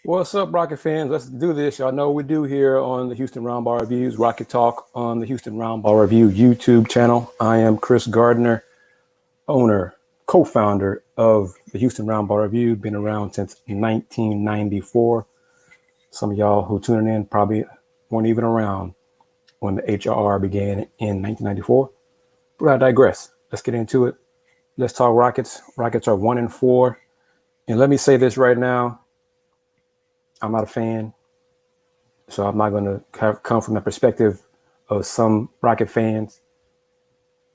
What's up, Rocket fans? Let's do this. Y'all know what we do here on the Houston Roundball Reviews, Rocket Talk on the Houston Roundball Review YouTube channel. I am Kris Gardner, owner, co-founder of the Houston Roundball Review. Been around since 1994. Some of y'all who tuning in probably weren't even around when the HRR began in 1994. But I digress. Let's get into it. Let's talk Rockets. Rockets are 1-4. And let me say this right now. I'm not a fan, so I'm not going to come from the perspective of some Rocket fans.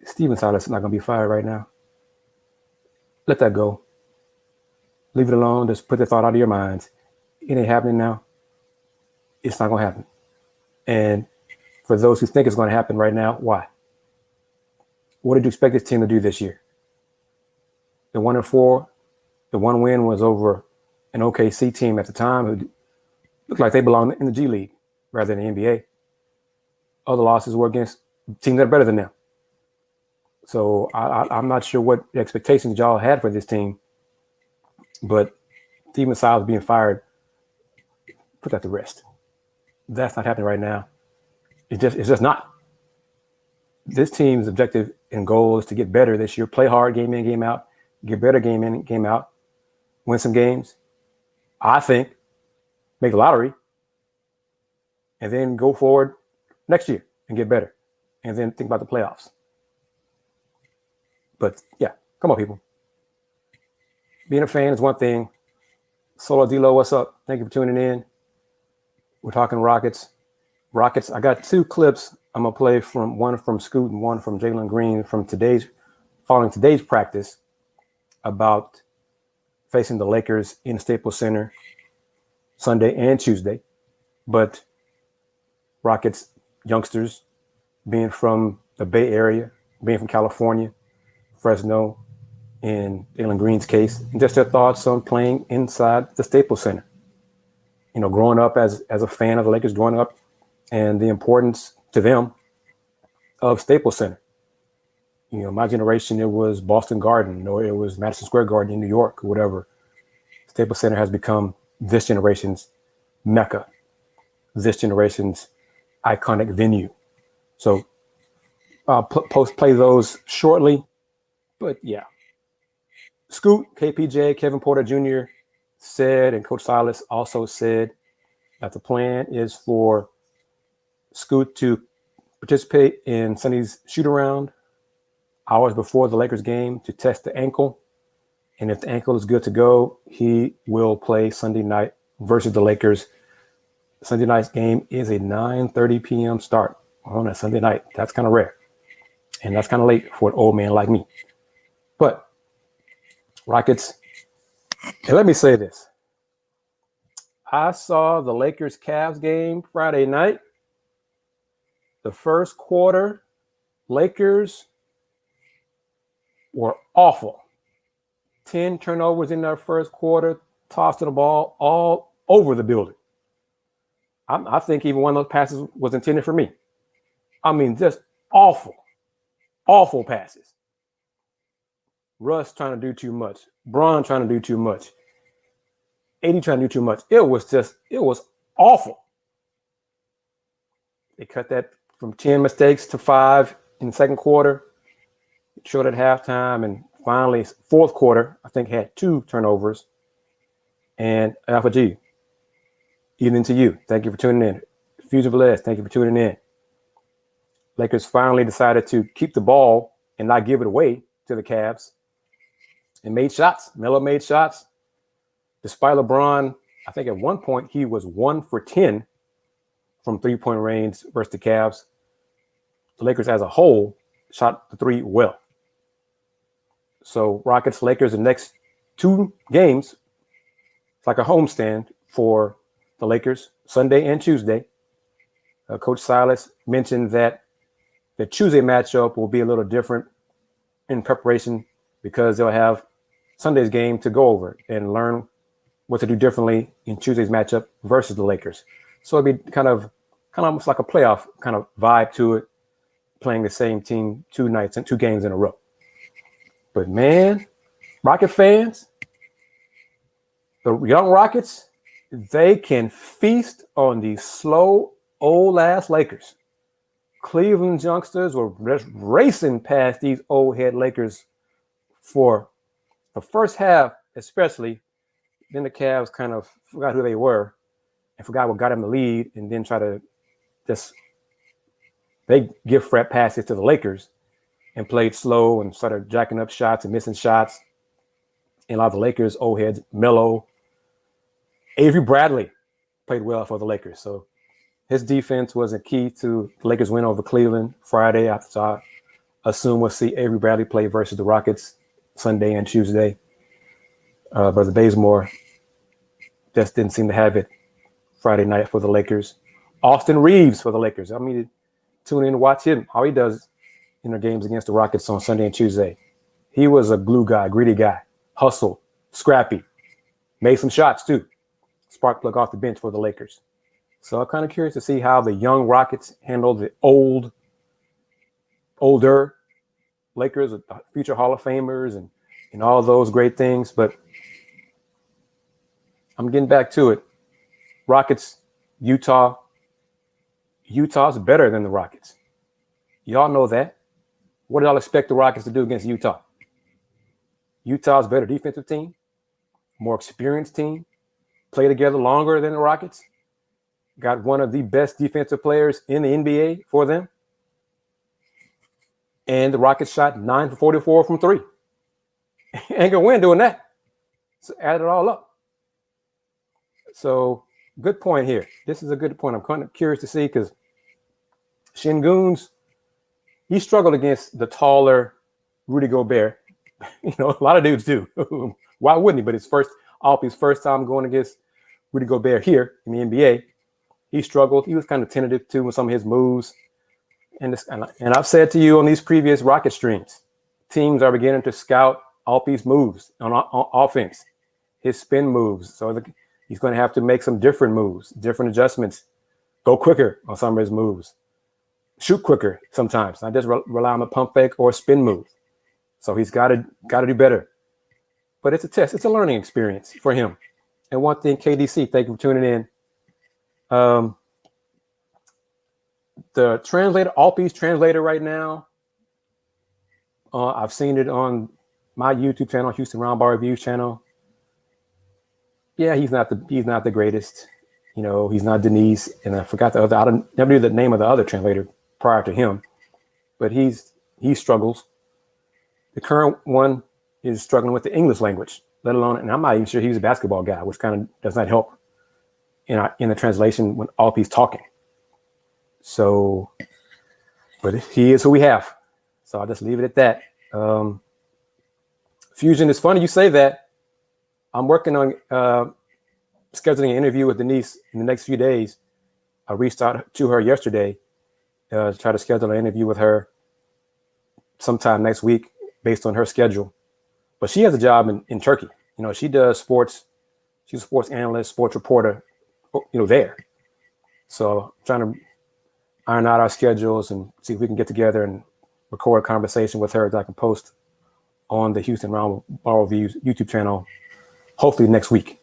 Steven Silas is not going to be fired right now. Let that go. Leave it alone. Just put the thought out of your minds. It ain't happening now. It's not going to happen. And for those who think it's going to happen right now, why? What did you expect this team to do this year? The 1-4, the one win was over an OKC team at the time who looked like they belonged in the G League rather than the NBA. Other losses were against teams that are better than them. So I'm not sure what expectations y'all had for this team, but Steven Silas being fired, put that to rest. That's not happening right now. It's just not. This team's objective and goal is to get better this year, play hard game in, game out, get better game in, game out, win some games. I think make the lottery, and then go forward next year and get better, and then think about the playoffs. But yeah, come on, people. Being a fan is one thing. Solo D-Lo, what's up? Thank you for tuning in. We're talking Rockets. I got two clips I'm gonna play, from one from Scoot and one from Jalen Green from following today's practice about facing the Lakers in Staples Center Sunday and Tuesday. But Rockets youngsters, being from the Bay Area, being from California, Fresno, in Jalen Green's case, and just their thoughts on playing inside the Staples Center. You know, growing up as a fan of the Lakers, growing up, and the importance to them of Staples Center. You know, my generation, it was Boston Garden, or it was Madison Square Garden in New York, or whatever. Staples Center has become this generation's mecca, this generation's iconic venue. So I'll play those shortly. But yeah, Scoot, KPJ, Kevin Porter Jr. said, and Coach Silas also said, that the plan is for Scoot to participate in Sunday's shoot-around hours before the Lakers game to test the ankle. And if the ankle is good to go, he will play Sunday night versus the Lakers. Sunday night's game is a 9:30 p.m. start on a Sunday night. That's kind of rare. And that's kind of late for an old man like me. But Rockets, and let me say this. I saw the Lakers-Cavs game Friday night. The first quarter, Lakers were awful. 10 turnovers in their first quarter, tossing the ball all over the building. I think even one of those passes was intended for me. I mean, just awful passes. Russ trying to do too much. Bron trying to do too much. AD trying to do too much. It was awful. They cut that from 10 mistakes to 5 in the second quarter. Short at halftime, and finally, fourth quarter, I think had 2 turnovers. And Alpha G, evening to you. Thank you for tuning in. Fusion Velez, thank you for tuning in. Lakers finally decided to keep the ball and not give it away to the Cavs, and made shots. Melo made shots. Despite LeBron, I think at one point he was 1 for 10 from three-point range versus the Cavs. The Lakers as a whole shot the three well. So Rockets, Lakers, the next 2 games, it's like a homestand for the Lakers, Sunday and Tuesday. Coach Silas mentioned that the Tuesday matchup will be a little different in preparation because they'll have Sunday's game to go over and learn what to do differently in Tuesday's matchup versus the Lakers. So it'd be kind of almost like a playoff kind of vibe to it, playing the same team 2 nights and 2 games in a row. But man, Rocket fans, the young Rockets, they can feast on these slow, old-ass Lakers. Cleveland youngsters were racing past these old head Lakers for the first half, especially. Then the Cavs kind of forgot who they were and forgot what got them the lead, and then try to they give flat passes to the Lakers and played slow and started jacking up shots and missing shots. And a lot of the Lakers, old heads, Melo, Avery Bradley played well for the Lakers. So his defense was a key to the Lakers' win over Cleveland Friday. So I assume we'll see Avery Bradley play versus the Rockets Sunday and Tuesday. Brother Bazemore just didn't seem to have it Friday night for the Lakers. Austin Reeves for the Lakers. I mean, tune in and watch him, how he does in their games against the Rockets on Sunday and Tuesday. He was a glue guy, gritty guy, hustle, scrappy, made some shots too. Spark plug off the bench for the Lakers. So I'm kind of curious to see how the young Rockets handle the older Lakers, with future Hall of Famers and all those great things. But I'm getting back to it. Rockets, Utah's better than the Rockets. Y'all know that. What did y'all expect the Rockets to do against Utah? Utah's better defensive team, more experienced team, play together longer than the Rockets. Got one of the best defensive players in the NBA for them. And the Rockets shot 9 for 44 from three. Ain't gonna win doing that. So add it all up. So good point here. This is a good point. I'm kind of curious to see because Şengün's, he struggled against the taller Rudy Gobert. You know, a lot of dudes do. Why wouldn't he? But his first time going against Rudy Gobert here in the NBA, he struggled. He was kind of tentative too with some of his moves. And I've said to you on these previous Rocket streams, teams are beginning to scout Alpe's moves on offense, his spin moves. So he's going to have to make some different moves, different adjustments, go quicker on some of his moves, shoot quicker sometimes, not just rely on a pump fake or a spin move. So he's got to do better. But it's a test. It's a learning experience for him. And one thing, KDC, thank you for tuning in. The translator, Alpe's translator right now, I've seen it on my YouTube channel, Houston Roundball Reviews channel. Yeah, he's not the greatest. You know, he's not Denise, and I forgot the other. I never knew the name of the other translator prior to him, but he struggles. The current one is struggling with the English language, let alone, and I'm not even sure he's a basketball guy, which kind of does not help in the translation when Alpe's talking. So, but he is who we have. So I'll just leave it at that. Fusion, it's funny you say that. I'm working on scheduling an interview with Denise in the next few days. I reached out to her yesterday to try to schedule an interview with her sometime next week based on her schedule. But she has a job in Turkey. You know, she does sports. She's a sports analyst, sports reporter, you know, there. So I'm trying to iron out our schedules and see if we can get together and record a conversation with her that I can post on the Houston Roundball Reviews YouTube channel, hopefully next week.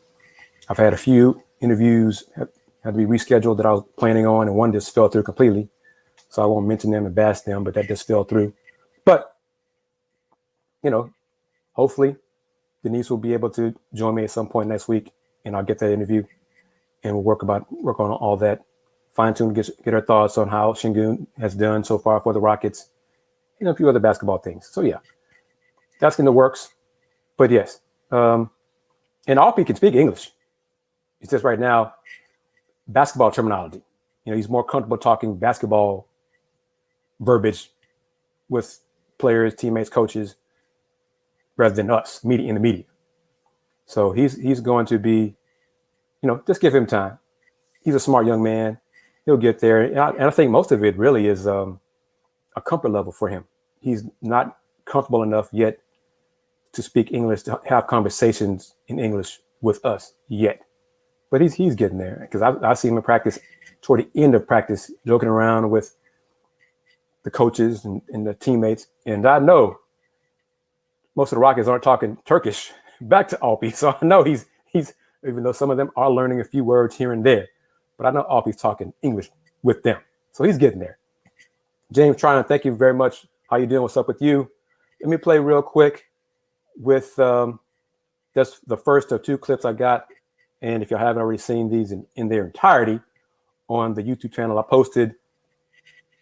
I've had a few interviews had to be rescheduled that I was planning on, and one just fell through completely. So I won't mention them and bash them, but that just fell through. But, you know, hopefully Denise will be able to join me at some point next week, and I'll get that interview, and we'll work on all that, fine-tune, get her thoughts on how Şengün has done so far for the Rockets, and a few other basketball things. So yeah, that's in the works. But yes, and Alpe can speak English. It's just right now, basketball terminology. You know, he's more comfortable talking basketball verbiage with players, teammates, coaches, rather than us, in the media. So he's going to be, you know, just give him time. He's a smart young man. He'll get there. And I think most of it really is a comfort level for him. He's not comfortable enough yet to speak English, to have conversations in English with us yet. But he's getting there, because I see him in practice toward the end of practice, joking around with the coaches and the teammates. And I know most of the Rockets aren't talking Turkish back to Alpe. So I know he's even though some of them are learning a few words here and there. But I know Offie's talking English with them. So he's getting there. James Tryon, thank you very much. How you doing? What's up with you? Let me play real quick with just the first of 2 clips I got. And if you haven't already seen these in their entirety on the YouTube channel, I posted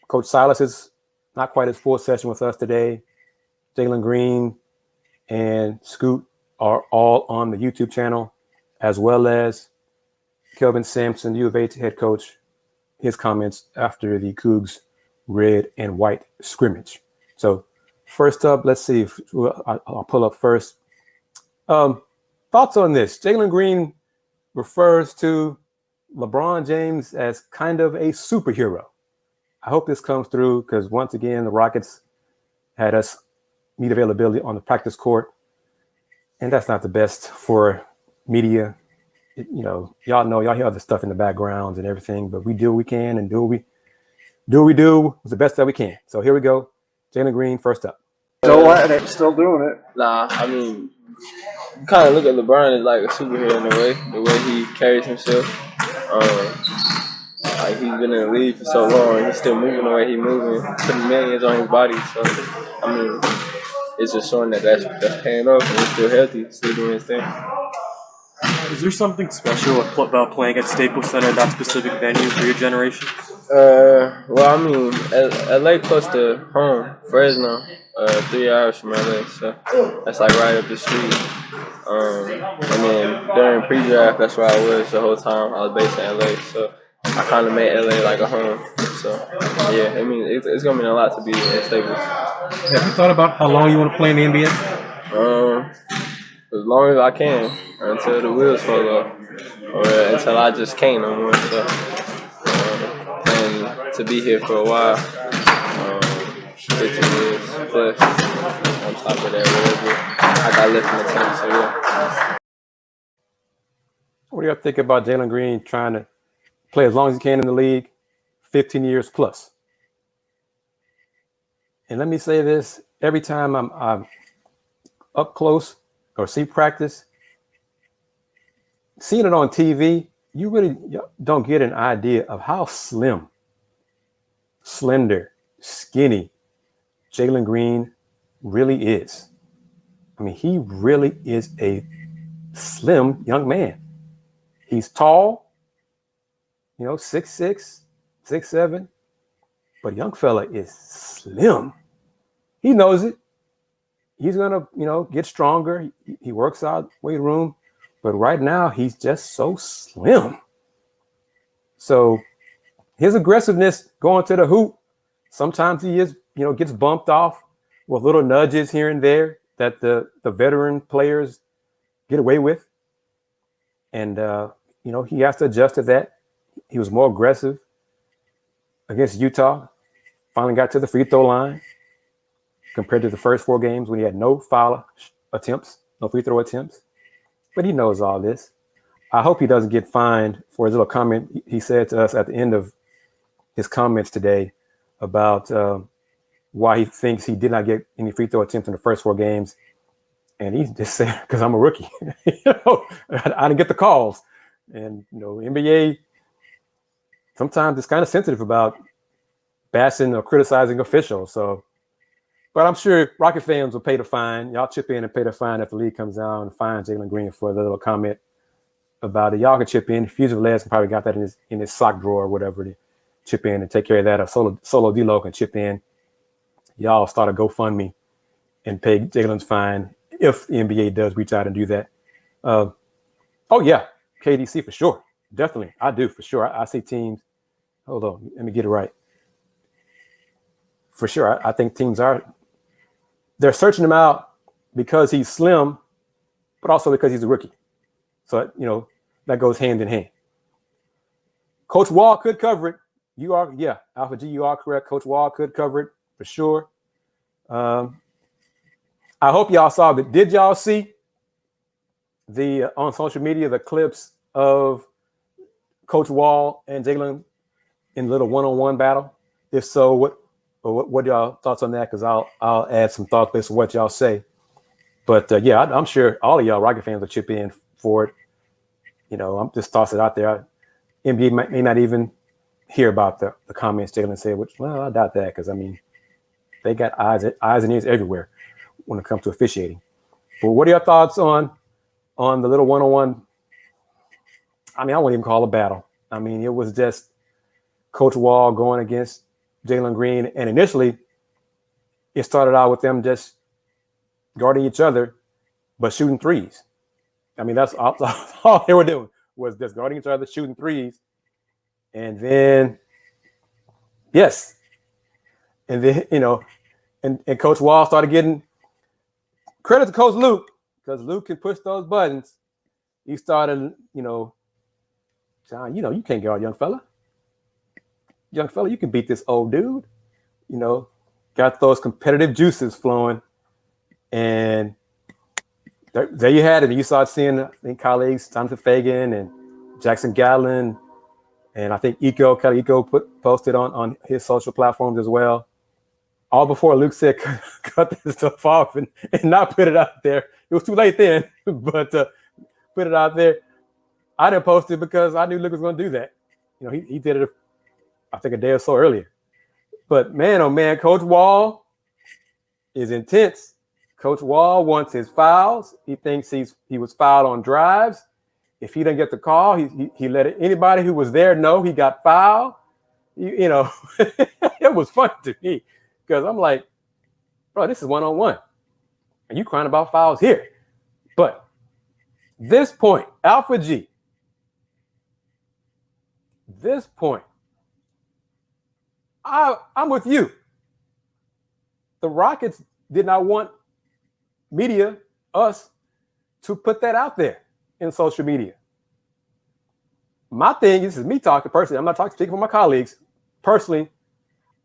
Coach Silas's not quite his full session with us today. Jalen Green and Scoot are all on the YouTube channel, as well as Kelvin Sampson, U of A head coach, his comments after the Cougs red and white scrimmage. So first up, let's see if I'll pull up first. Thoughts on this? Jalen Green refers to LeBron James as kind of a superhero. I hope this comes through because once again, the Rockets had us meet availability on the practice court. And that's not the best for media. Y'all hear other stuff in the backgrounds and everything, but we do what we can and do what we do with the best that we can. So here we go. Jalen Green first up. Still at it, still doing it. Nah, I mean, you kind of look at LeBron as like a superhero in a way, he carries himself. Like he's been in the league for so long, and he's still moving the way he's moving, putting millions on his body. So, I mean, it's just showing that's paying off, and he's still healthy, still doing his thing. Is there something special about playing at Staples Center, that specific venue for your generation? Well, I mean, LA close to home, Fresno, 3 hours from LA, so that's like right up the street. And then during pre-draft, that's where I was the whole time. I was based in LA, so I kind of made LA like a home. So yeah, I mean, it's gonna mean a lot to be at Staples. Have you thought about how long you want to play in the NBA? As long as I can, until the wheels fall off, or until I just can't no more. So, and to be here for a while, 15 years plus, on top of that, whatever I got left in the tank. So yeah. What do you think about Jalen Green trying to play as long as he can in the league, 15 years plus? And let me say this: every time I'm up close or see practice, seeing it on TV, you really don't get an idea of how slim, slender, skinny Jalen Green really is. I mean, he really is a slim young man. He's tall, 6'6", 6'7", but young fella is slim. He knows it. He's gonna, get stronger. He works out weight room, but right now he's just so slim. So his aggressiveness going to the hoop, sometimes he is, gets bumped off with little nudges here and there that the veteran players get away with. And, he has to adjust to that. He was more aggressive against Utah, finally got to the free throw line compared to the first 4 games when he had no foul attempts, no free throw attempts. But he knows all this. I hope he doesn't get fined for his little comment he said to us at the end of his comments today about why he thinks he did not get any free throw attempts in the first 4 games. And he just said, because I'm a rookie. I didn't get the calls. And, NBA sometimes it's kind of sensitive about bashing or criticizing officials. So, but I'm sure Rocket fans will pay the fine. Y'all chip in and pay the fine if the league comes down and fines Jalen Green for the little comment about it. Y'all can chip in. Fugitive Les probably got that in his sock drawer or whatever to chip in and take care of that. Or Solo D-Lo can chip in. Y'all start a GoFundMe and pay Jalen's fine if the NBA does reach out and do that. Oh, yeah. KDC for sure. Definitely. I do for sure. I see teams. Hold on. Let me get it right. For sure. I think teams they're searching him out because he's slim, but also because he's a rookie. So, that goes hand in hand. Coach Wall could cover it. Alpha G, you are correct. Coach Wall could cover it for sure. I hope y'all saw that. Did y'all see on social media the clips of Coach Wall and Jalen in a little one-on-one battle? If so, what y'all thoughts on that? Because I'll add some thoughts based on what y'all say. But I'm sure all of y'all Rocket fans will chip in for it. I'm just tossing it out there. NBA may not even hear about the comments Jalen said, which, well, I doubt that because, I mean, they got eyes and ears everywhere when it comes to officiating. But what are your thoughts on the little one-on-one? I mean, I wouldn't even call it a battle. I mean, it was just Coach Wall going against Jalen Green. And initially, it started out with them just guarding each other, but shooting threes. I mean, that's all they were doing was just guarding each other, shooting threes. And then, yes. And then, and Coach Wall started getting credit to Coach Luke because Luke can push those buttons. He started, John, you can't guard young fella. Young fella, you can beat this old dude. Got those competitive juices flowing. And there you had it. You started seeing, I think, colleagues, Jonathan Fagan and Jackson Gatlin, and I think Kelly Eco posted on his social platforms as well. All before Luke said, cut this stuff off and not put it out there. It was too late then, but put it out there. I didn't post it because I knew Luke was going to do that. He did it, I think, a day or so earlier. But man, oh man, Coach Wall is intense. Coach Wall wants his fouls. He thinks he was fouled on drives. If he didn't get the call, he let anybody who was there know he got fouled. It was funny to me because I'm like, bro, this is one-on-one. And you crying about fouls here. But this point, Alpha G, this point, I'm with you. The Rockets did not want media, us, to put that out there in social media. My thing, this is me talking personally. I'm not speaking for my colleagues. Personally,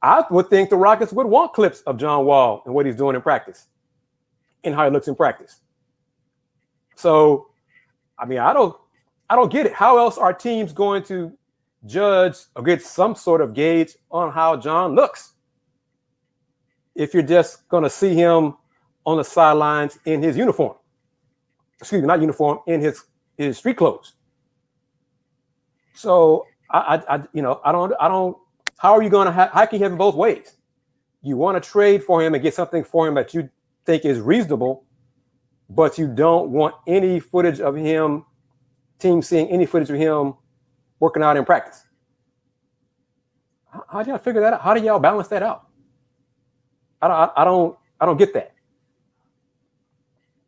I would think the Rockets would want clips of John Wall and what he's doing in practice and how he looks in practice. So, I mean, I don't get it. How else are teams going to judge or get some sort of gauge on how John looks if you're just going to see him on the sidelines in his uniform? Excuse me, not uniform, in his street clothes. So I don't. How are you going to? How can you have it both ways? You want to trade for him and get something for him that you think is reasonable, but you don't want any footage of him, team seeing any footage of him working out in practice. How do y'all figure that out? How do y'all balance that out? I don't get that.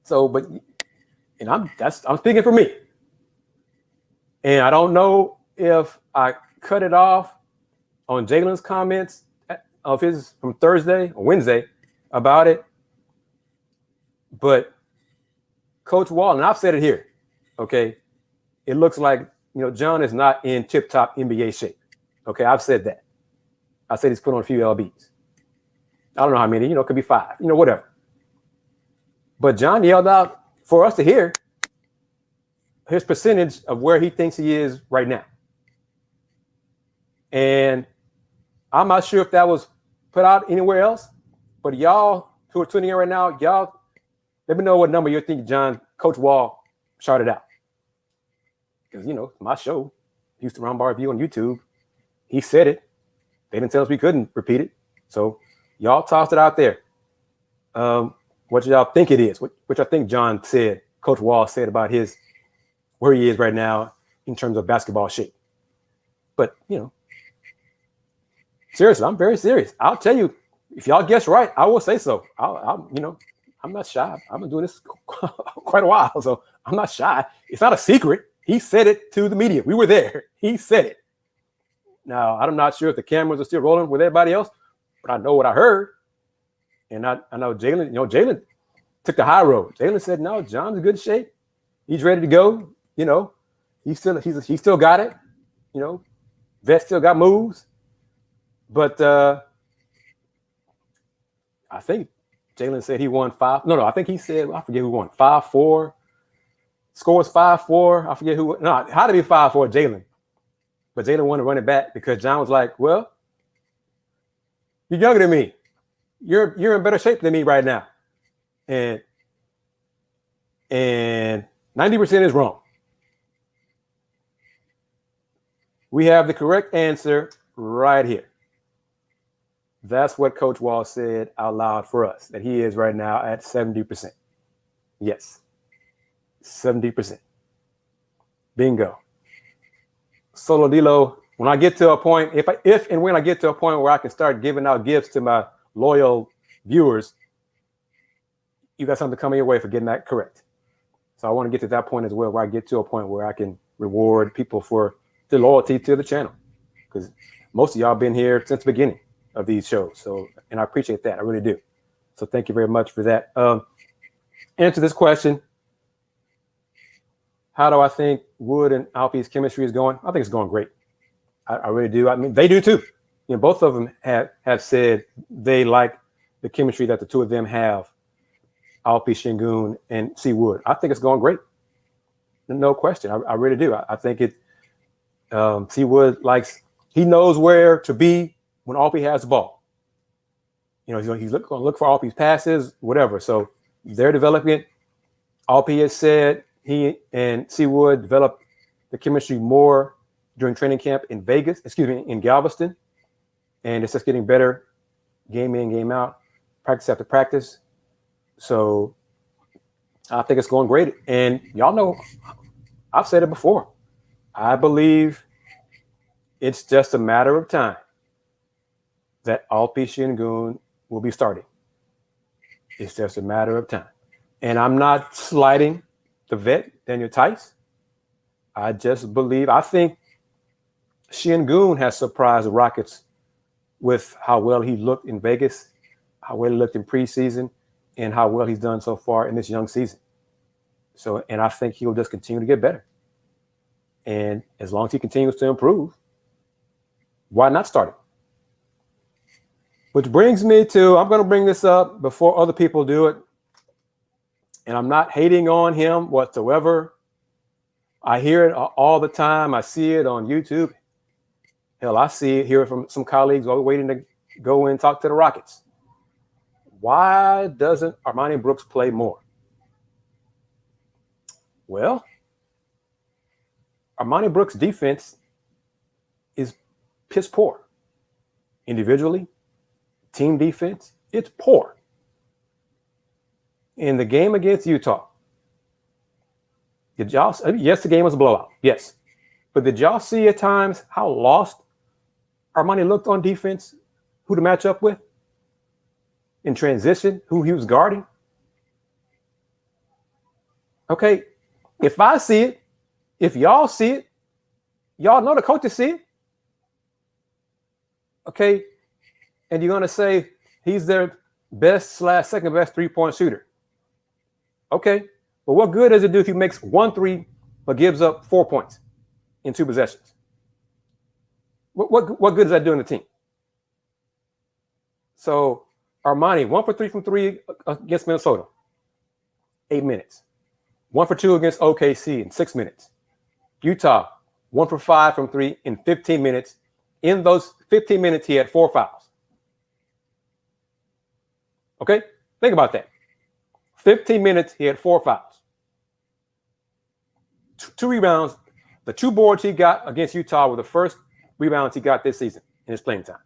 So, but I'm speaking for me, and I don't know if I cut it off on Jalen's comments of his from Thursday or Wednesday about it, but Coach Wall, and I've said it here, okay, it looks like John is not in tip-top NBA shape. Okay, I've said that. I said he's put on a few LBs. I don't know how many, it could be 5, whatever. But John yelled out for us to hear his percentage of where he thinks he is right now. And I'm not sure if that was put out anywhere else, but y'all who are tuning in right now, y'all let me know what number you think Coach Wall shouted out. Because, my show, Houston Roundball Review on YouTube, he said it. They didn't tell us we couldn't repeat it. So y'all tossed it out there. What y'all think it is? What y'all think John said, Coach Wall said about where he is right now in terms of basketball shape. But, seriously, I'm very serious. I'll tell you, if y'all guess right, I will say so. I'm not shy. I've been doing this quite a while, so I'm not shy. It's not a secret. He said it to the media. We were there. He said it. Now, I'm not sure if the cameras are still rolling with everybody else, but I know what I heard. And I know Jalen took the high road. Jalen said, no, John's in good shape. He's ready to go. He still got it. Vet still got moves. But I think Jalen said he won 5. No, I think he said, I forget who won. 5-4. Scores 5-4. I forget who. No, it had to be 5-4 Jalen. But Jalen wanted to run it back because John was like, well, you're younger than me. You're in better shape than me right now. And 90% is wrong. We have the correct answer right here. That's what Coach Wall said out loud for us, that he is right now at 70%. Yes, 70%. Bingo. Solo Dilo, when I get to a point, if and when I get to a point where I can start giving out gifts to my loyal viewers, you got something coming your way for getting that correct. So I want to get to that point as well, where I get to a point where I can reward people for the loyalty to the channel, because most of y'all been here since the beginning of these shows. So, and I appreciate that. I really do. So thank you very much for that. Answer this question. How do I think Wood and Alpe's chemistry is going? I think it's going great. I really do. I mean, they do too. You know, both of them have said they like the chemistry that the two of them have, Alpe Şengün and C. Wood. I think it's going great. No question. I really do. I think it. C. Wood he knows where to be when Alpe has the ball. You know, he's going to look for Alpe's passes, whatever. So they're developing it. Alpe has said he and C. Wood developed the chemistry more during training camp in Galveston. And it's just getting better game in, game out, practice after practice. So I think it's going great. And y'all know, I've said it before. I believe it's just a matter of time that Alpe Şengün will be starting. It's just a matter of time. And I'm not slighting the vet, Daniel Tice. I think Şengün has surprised the Rockets with how well he looked in Vegas, how well he looked in preseason, and how well he's done so far in this young season. So, and I think he'll just continue to get better. And as long as he continues to improve, why not start him? Which brings me to, I'm going to bring this up before other people do it. And I'm not hating on him whatsoever. I hear it all the time. I see it on YouTube. Hell, I hear it from some colleagues waiting to go and talk to the Rockets. Why doesn't Armani Brooks play more? Well, Armani Brooks' defense is piss poor. Individually, team defense, it's poor. In the game against Utah, yes, the game was a blowout. Yes. But did y'all see at times how lost Armani looked on defense, who to match up with? In transition, who he was guarding? Okay, if I see it, if y'all see it, y'all know the coaches see it. Okay, and you're going to say he's their best/second best three-point shooter. Okay, but what good does it do if he makes 1 3 but gives up 4 points in 2 possessions? What good is that doing the team? So Armani, 1 for 3 from 3 against Minnesota, 8 minutes. 1 for 2 against OKC in 6 minutes. Utah, 1 for 5 from 3 in 15 minutes. In those 15 minutes, he had 4 fouls. Okay, think about that. 15 minutes, he had 4 fouls. 2 rebounds. The 2 boards he got against Utah were the first rebounds he got this season in his playing time.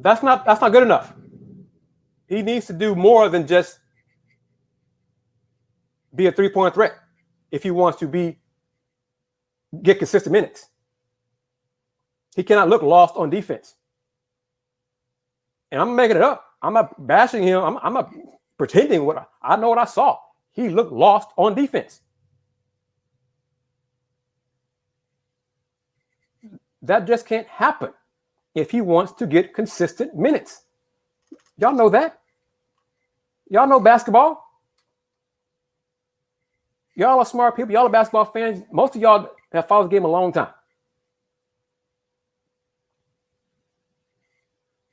That's not good enough. He needs to do more than just be a 3-point threat if he wants to get consistent minutes. He cannot look lost on defense. And I'm making it up. I'm not bashing him. I'm not pretending I know what I saw. He looked lost on defense. That just can't happen if he wants to get consistent minutes. Y'all know that. Y'all know basketball. Y'all are smart people. Y'all are basketball fans. Most of y'all have followed the game a long time.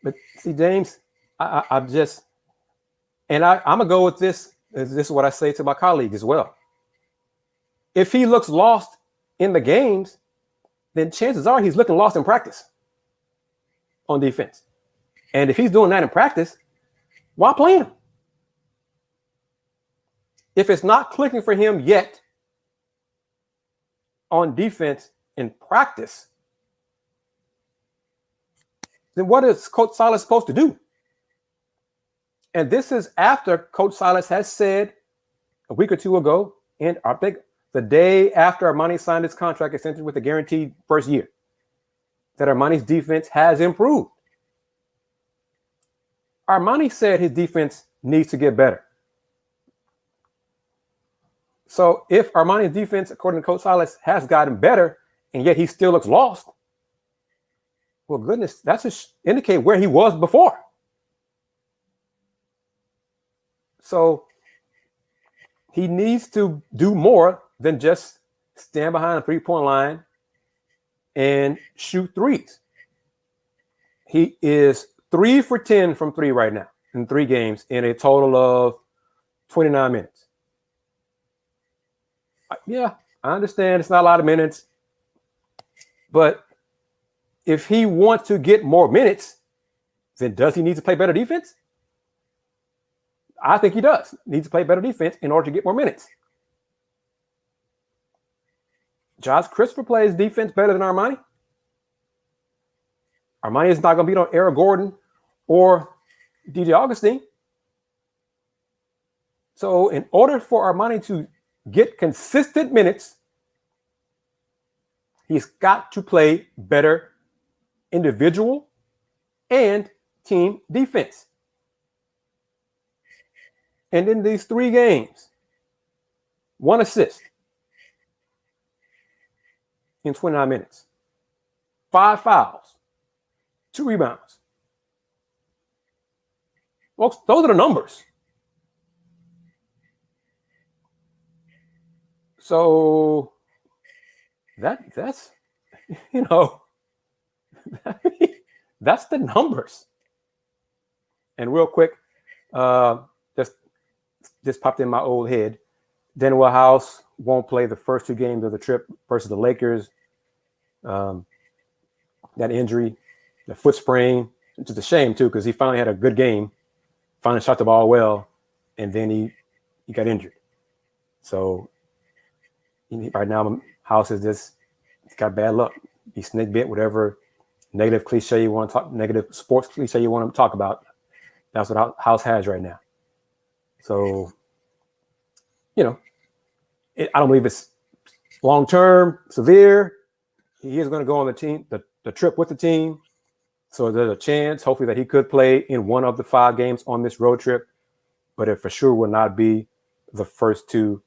But see, James, I'm going to go with this. This is what I say to my colleague as well. If he looks lost in the games, then chances are he's looking lost in practice on defense. And if he's doing that in practice, why play him? If it's not clicking for him yet, on defense in practice, then what is Coach Silas supposed to do? And this is after Coach Silas has said a week or two ago, and I think the day after Armani signed his contract extension with a guaranteed first year, that Armani's defense has improved. Armani said his defense needs to get better. So if Armani's defense, according to Coach Silas, has gotten better, and yet he still looks lost, well, goodness, that just indicate where he was before. So he needs to do more than just stand behind the three-point line and shoot threes. He is 3 for 10 from three right now in 3 games in a total of 29 minutes. Yeah, I understand it's not a lot of minutes, but if he wants to get more minutes, then does he need to play better defense? I think he does. Needs to play better defense in order to get more minutes. Josh Christopher plays defense better than Armani. Armani is not going to beat on Eric Gordon or DJ Augustine. So in order for Armani to get consistent minutes, he's got to play better individual and team defense. And in these 3 games, 1 assist in 29 minutes, 5 fouls, 2 rebounds. Folks, those are the numbers. So that's that's the numbers. And real quick, just popped in my old head. Denwell House won't play the first 2 games of the trip versus the Lakers. That injury, the foot sprain, which is a shame too, because he finally had a good game, finally shot the ball well, and then he got injured. So right now, House is just, he's got bad luck. He snake bit, whatever negative cliche you want to talk, negative sports cliche you want to talk about. That's what House has right now. So, I don't believe it's long-term, severe. He is going to go on the trip with the team. So there's a chance, hopefully, that he could play in one of the 5 games on this road trip. But it for sure will not be the first 2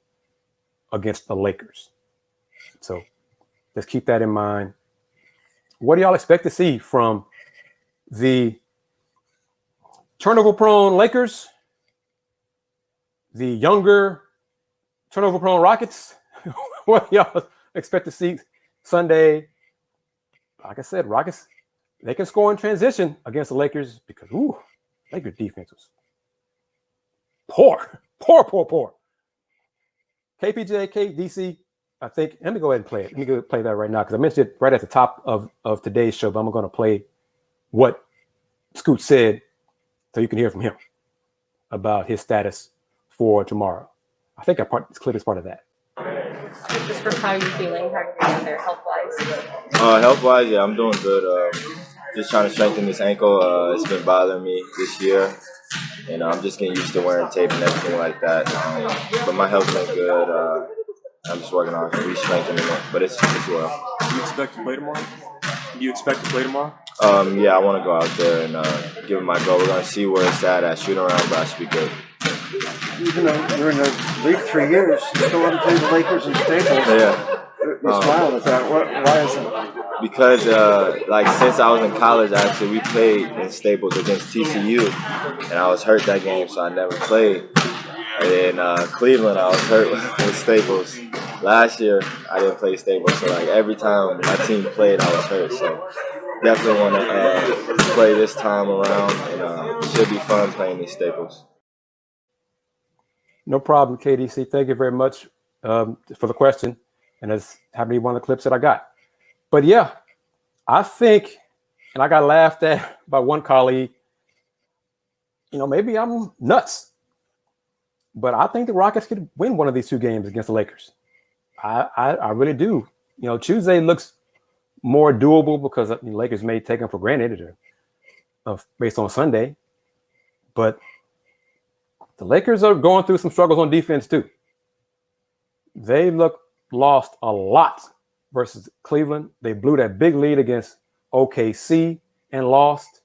against the Lakers. So let's keep that in mind. What do y'all expect to see from the turnover-prone Lakers, the younger turnover-prone Rockets? What do y'all expect to see Sunday? Like I said, Rockets, they can score in transition against the Lakers because, Lakers defense was poor. KPJ, KDC, I think, let me go ahead and play it. Let me go play that right now because I mentioned it right at the top of today's show, but I'm going to play what Scoot said so you can hear from him about his status for tomorrow. I think this clip is part of that. Just for how you're feeling, how you're doing there health-wise? Health-wise, yeah, I'm doing good. Just trying to strengthen this ankle. It's been bothering me this year. And I'm just getting used to wearing tape and everything like that. But my health's been good. I'm just working on re-strengthening it, but it's well. Do you expect to play tomorrow? Yeah, I want to go out there and give it my go. We're going to see where it's at. Shooting around, but I should be good. Even though you're in the league 3 years, you still want to play the Lakers and Staples. Yeah. You smile at that. Why is it? Because, since I was in college, we played in Staples against TCU, and I was hurt that game, so I never played. And in Cleveland, I was hurt with Staples. Last year, I didn't play Staples, so every time my team played, I was hurt. So definitely want to play this time around, and it should be fun playing these Staples. No problem, KDC. Thank you very much for the question. And that's happened to be one of the clips that I got. But yeah, I think, and I got laughed at by one colleague, maybe I'm nuts, but I think the Rockets could win one of these 2 games against the Lakers. I really do. Tuesday looks more doable because the Lakers may take them for granted based on Sunday. But the Lakers are going through some struggles on defense too. They lost a lot versus Cleveland. They blew that big lead against OKC and lost.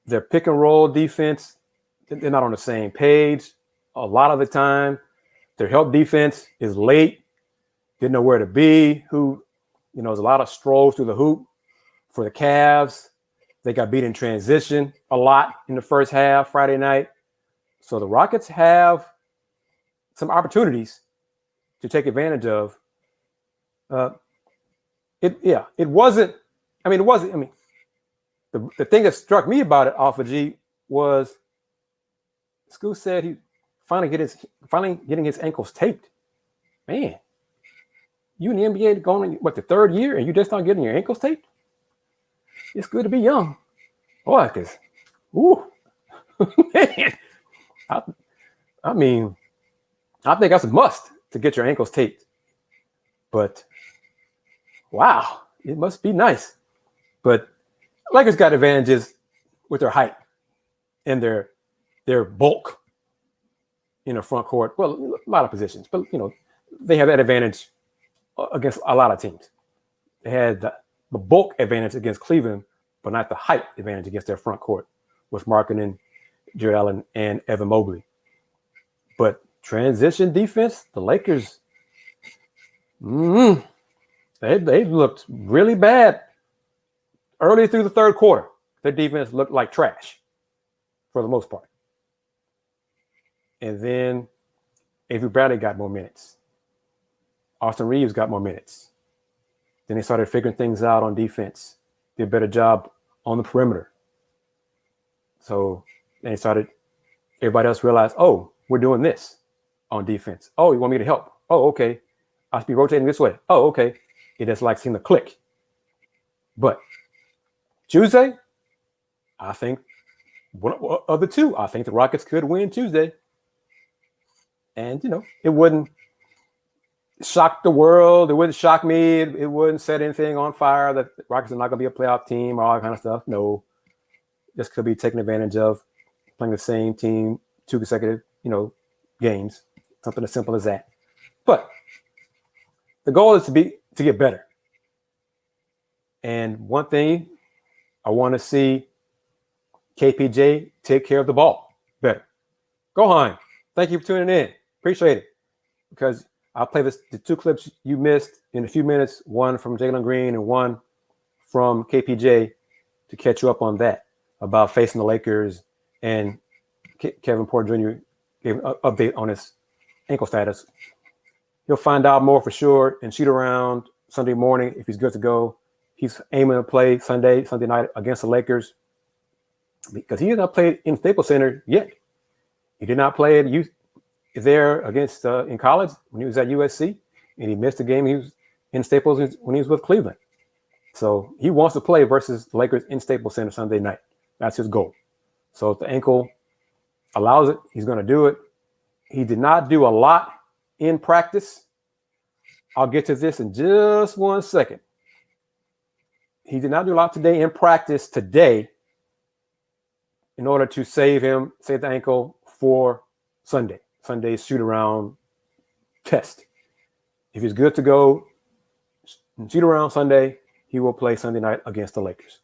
Their pick and roll defense, they're not on the same page a lot of the time. Their help defense is late, didn't know where to be. There's a lot of strolls through the hoop for the Cavs. They got beat in transition a lot in the first half Friday night. So the Rockets have some opportunities to take advantage of. It wasn't. The thing that struck me about it, Alpha G, was Scoot said he finally getting his ankles taped. Man, you in the NBA going the third year and you just not getting your ankles taped? It's good to be young. Boy, because, man, I think that's a must to get your ankles taped. But, wow, it must be nice. But Lakers got advantages with their height and their bulk in the front court. Well, a lot of positions, but, they have that advantage against a lot of teams. They had the bulk advantage against Cleveland, but not the height advantage against their front court with Markkanen, Jared Allen, and Evan Mobley. But transition defense, the Lakers, they looked really bad early through the third quarter. Their defense looked like trash for the most part. And then Avery Bradley got more minutes. Austin Reeves got more minutes. Then they started figuring things out on defense. Did a better job on the perimeter. So then everybody else realized, oh, we're doing this on defense. Oh, you want me to help? Oh, okay. I should be rotating this way. Oh, okay. It just seemed to click. But Tuesday, I think one of the two, I think the Rockets could win Tuesday. And, it wouldn't shock the world. It wouldn't shock me. It wouldn't set anything on fire that the Rockets are not going to be a playoff team or all that kind of stuff. No. This could be taken advantage of playing the same team 2 consecutive, games. Something as simple as that. But the goal is to get better. And one thing, I want to see KPJ take care of the ball better. Go Hein. Thank you for tuning in. Appreciate it. Because I'll play the 2 clips you missed in a few minutes, one from Jalen Green and one from KPJ to catch you up on that about facing the Lakers. And Kevin Porter Jr. gave an update on his ankle status. He'll find out more for sure and shoot around Sunday morning if he's good to go. He's aiming to play Sunday night against the Lakers because he has not played in Staples Center yet. He did not play there against in college when he was at USC, and he missed a game. He was in Staples when he was with Cleveland. So he wants to play versus the Lakers in Staples Center Sunday night. That's his goal. So if the ankle allows it, he's going to do it. He did not do a lot in practice. I'll get to this in just 1 second. He did not do a lot today in practice today in order to save the ankle for Sunday's shoot around test. If he's good to go, shoot around Sunday, he will play Sunday night against the Lakers.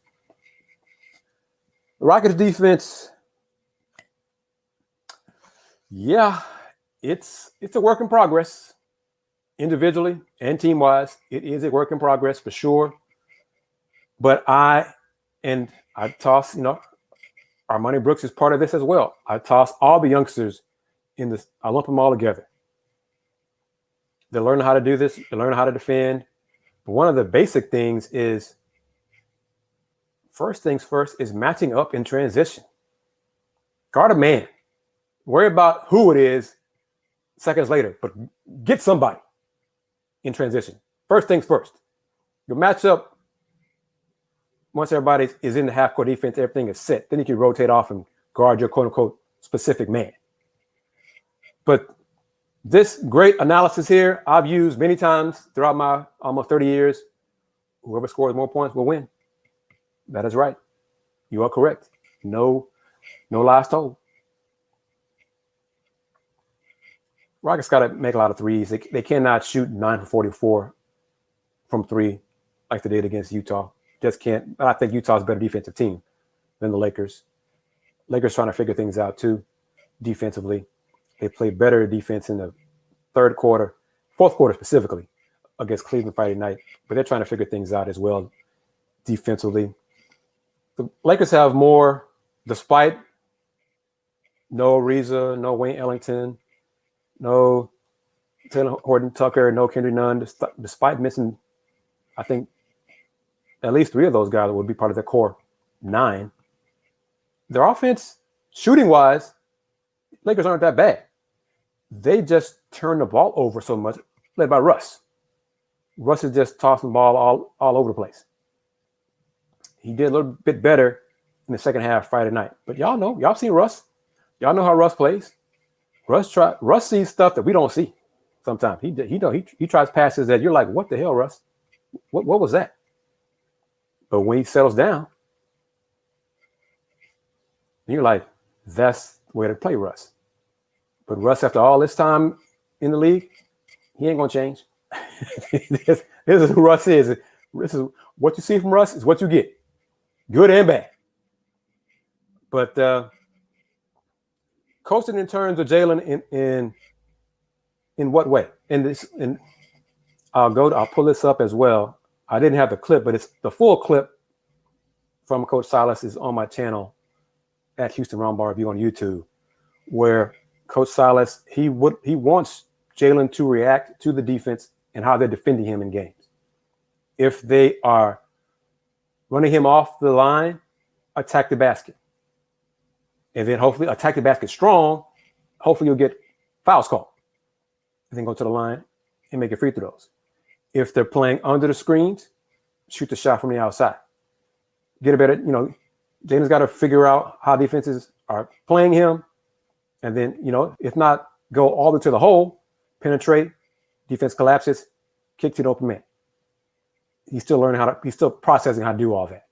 The Rockets defense, it's a work in progress. Individually and team-wise, it is a work in progress for sure. But I toss, Armani Brooks is part of this as well. I toss all the youngsters in this. I lump them all together. They're learning how to do this. They're learning how to defend. But one of the basic things is, first things first, is matching up in transition. Guard a man. Worry about who it is seconds later, but get somebody in transition. First things first. Your matchup, once everybody is in the half-court defense, everything is set. Then you can rotate off and guard your quote-unquote specific man. But This great analysis here I've used many times throughout my almost 30 years. Whoever scores more points will win. That is right. You are correct. No lies told. Rockets got to make a lot of threes. They cannot shoot 9 for 44 from three like they did against Utah. Just can't. But I think Utah's a better defensive team than the Lakers. Lakers trying to figure things out too defensively. They played better defense in the fourth quarter specifically against Cleveland Friday night. But they're trying to figure things out as well defensively. The Lakers have more, despite no Ariza, no Wayne Ellington, no Taylor Horton Tucker, no Kendrick Nunn, despite missing, I think, at least 3 of those guys would be part of their core 9. Their offense, shooting-wise, Lakers aren't that bad. They just turn the ball over so much, led by Russ. Russ is just tossing the ball all over the place. He did a little bit better in the second half Friday night. But y'all seen Russ. Y'all know how Russ plays. Russ sees stuff that we don't see sometimes. He tries passes that you're like, what the hell, Russ? What was that? But when he settles down, you're like, that's the way to play Russ. But Russ, after all this time in the league, he ain't gonna change. This is who Russ is. This is what you see from Russ is what you get, good and bad. But coaching in terms of Jalen in what way? I'll pull this up as well. I didn't have the clip, but it's the full clip from Coach Silas is on my channel at Houston Roundball Review on YouTube, where Coach Silas he wants Jalen to react to the defense and how they're defending him in games. If they are running him off the line, attack the basket. And then hopefully attack the basket strong. Hopefully you'll get fouls called. And then go to the line and make your free throws. If they're playing under the screens, shoot the shot from the outside. Get a better, Jalen's got to figure out how defenses are playing him. And then, if not, go all the way to the hole, penetrate, defense collapses, kick to the open man. He's still learning he's still processing how to do all that.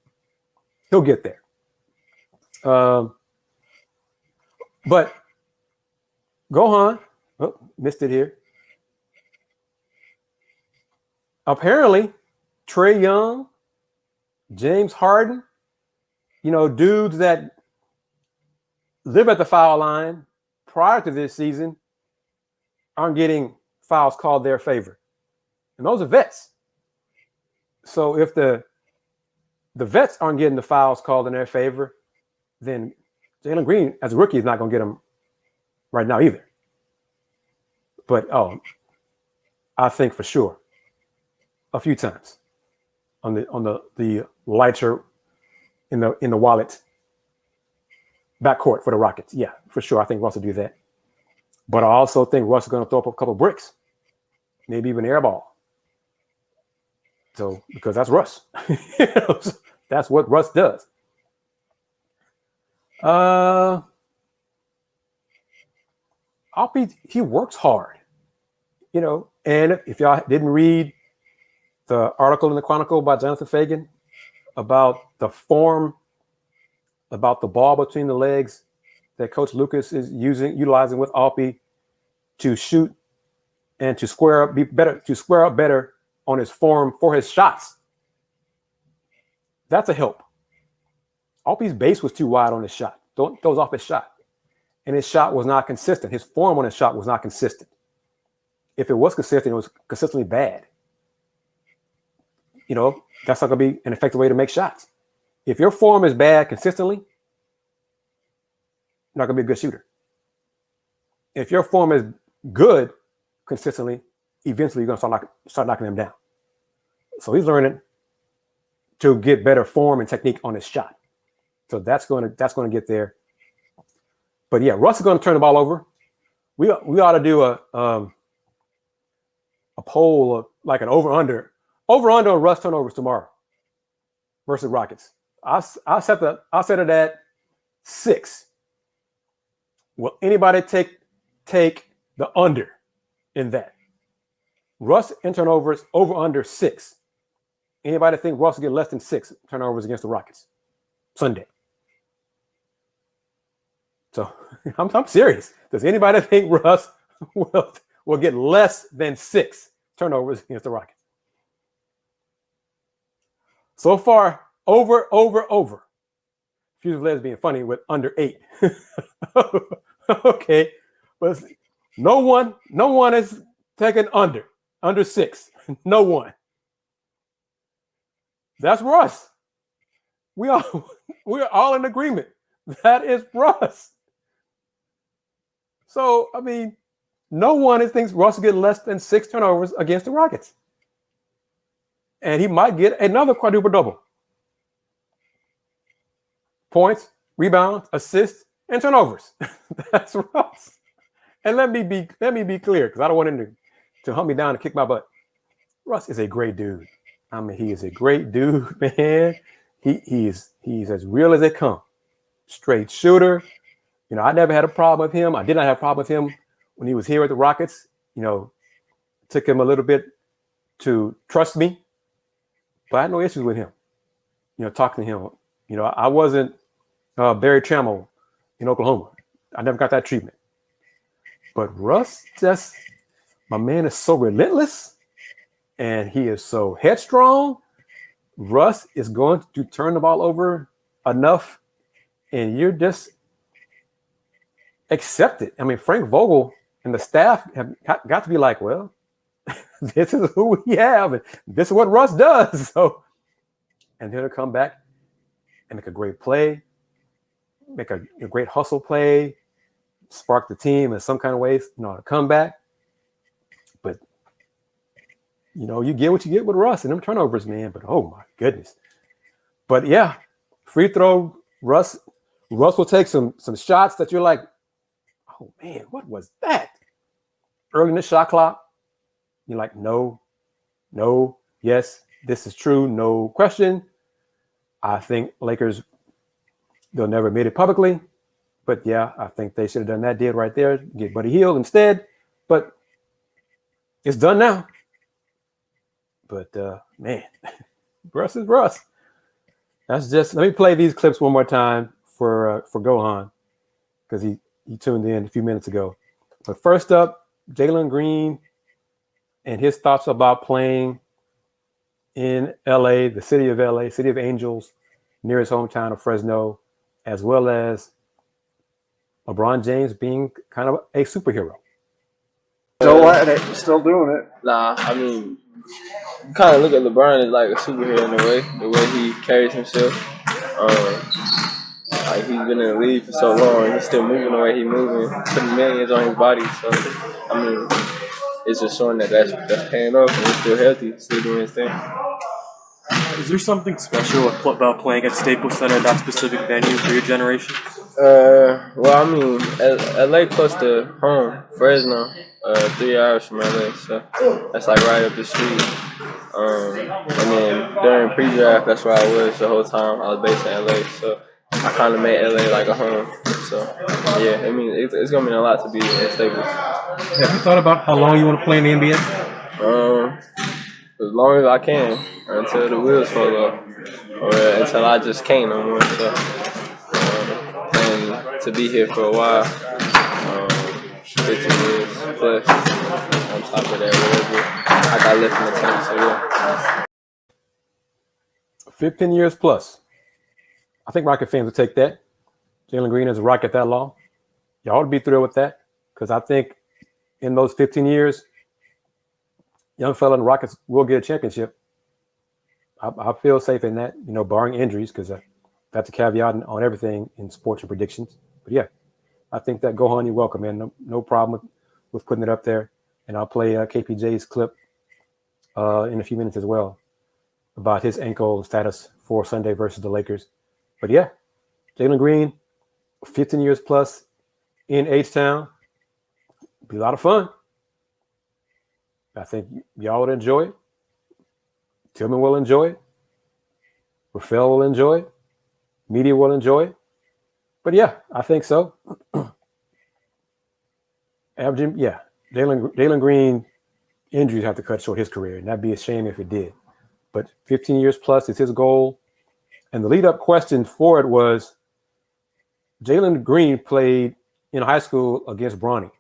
He'll get there. But Gohan, missed it here. Apparently, Trae Young, James Harden, dudes that live at the foul line prior to this season aren't getting fouls called their favor. And those are vets. So if the vets aren't getting the fouls called in their favor, then Jalen Green, as a rookie, is not going to get them right now either. But, I think for sure a few times on the lighter in the wallet backcourt for the Rockets. Yeah, for sure. I think Russ will do that. But I also think Russ is going to throw up a couple bricks, maybe even air ball. So, because that's Russ. That's what Russ does. He works hard, and if y'all didn't read the article in the Chronicle by Jonathan Fagan about the form, about the ball between the legs that Coach Lucas is utilizing with Alpi to shoot and to square up better on his form for his shots. That's a help. Alpi's base was too wide on his shot. Throws off his shot. And his shot was not consistent. His form on his shot was not consistent. If it was consistent, it was consistently bad. That's not going to be an effective way to make shots. If your form is bad consistently, you're not going to be a good shooter. If your form is good consistently, eventually you're going to start knocking them down. So he's learning to get better form and technique on his shot. So that's going to get there. But yeah, Russ is going to turn the ball over. We ought to do a poll of like an over-under on Russ turnovers tomorrow versus Rockets. I'll set it at 6. Will anybody take the under in that. Russ in turnovers over under 6. Anybody think Russ will get less than 6 turnovers against the Rockets Sunday? So I'm serious. Does anybody think Russ will get less than 6 turnovers against the Rockets? So far, over. Fuse of Legs being funny with under 8. Okay, but no one is taking under 6. No one. That's Russ. We're all in agreement. That is Russ. So, I mean, no one thinks Russ will get less than 6 turnovers against the Rockets. And he might get another quadruple double. Points, rebounds, assists, and turnovers. That's Russ. And let me be clear, because I don't want him to hunt me down and kick my butt. Russ is a great dude. I mean, he is a great dude, man. He's as real as they come. Straight shooter. You know, I never had a problem with him. I did not have a problem with him when he was here at the Rockets. You know, took him a little bit to trust me, but I had no issues with him. You know, talking to him. You know, I wasn't Barry Trammell in Oklahoma. I never got that treatment. But Russ, my man is so relentless, and he is so headstrong. Russ is going to turn the ball over enough, and you're just accept it. I mean, Frank Vogel and the staff have got to be like, well, this is who we have, and this is what Russ does. So, and then he'll come back and make a great play, make a great hustle play, spark the team in some kind of ways, you know, to come back. But, you know, you get what you get with Russ and them turnovers, man. But, oh, my goodness. But, yeah, free throw, Russ will take some shots that you're like, oh, man, what was that? Early in the shot clock, you're like, no, yes, this is true, no question. I think Lakers, they'll never admit it publicly. But, yeah, I think they should have done that deal right there, get Buddy Hield instead. But it's done now. But, man, Russ is Russ. That's just – let me play these clips one more time for Gohan, because he tuned in a few minutes ago. But first up, Jalen Green and his thoughts about playing in L.A., the city of L.A., city of angels, near his hometown of Fresno, as well as LeBron James being kind of a superhero. Still at it, still doing it. Nah, I mean, you kind of look at LeBron as like a superhero in a way, the way he carries himself. Like he's been in the league for so long, and he's still moving the way he's moving, putting millions on his body. So, I mean, it's just showing that's paying off, and he's still healthy, still doing his thing. Is there something special about playing at Staples Center, that specific venue for your generation? Well, I mean, LA close to home, Fresno, 3 hours from LA, so that's like right up the street. And then during pre-draft, that's where I was the whole time. I was based in LA, so I kind of made LA like a home. So yeah, I mean, it's gonna mean a lot to be in Staples. Have you thought about how long you want to play in the NBA? As long as I can, until the wheels fall off, or until I just can't no more. So, and to be here for a while, 15 years plus, on top of that, whatever I got left in the tank. So yeah. 15 years plus. I think Rocket fans will take that. Jalen Green is a Rocket that long. Y'all would be thrilled with that, because I think in those 15 years, young fella in the Rockets will get a championship. I feel safe in that, you know, barring injuries, because that's a caveat on everything in sports and predictions. But yeah, I think that Gohan, you're welcome, man. No problem with putting it up there. And I'll play KPJ's clip in a few minutes as well about his ankle status for Sunday versus the Lakers. But yeah, Jalen Green, 15 years plus in H-Town. Be a lot of fun. I think y'all would enjoy it. Tillman will enjoy it. Rafael will enjoy it. Media will enjoy it. But yeah, I think so. Averaging, yeah, Jalen Green injuries have to cut short his career, and that'd be a shame if it did. But 15 years plus is his goal. And the lead-up question for it was, Jalen Green played in high school against Bronny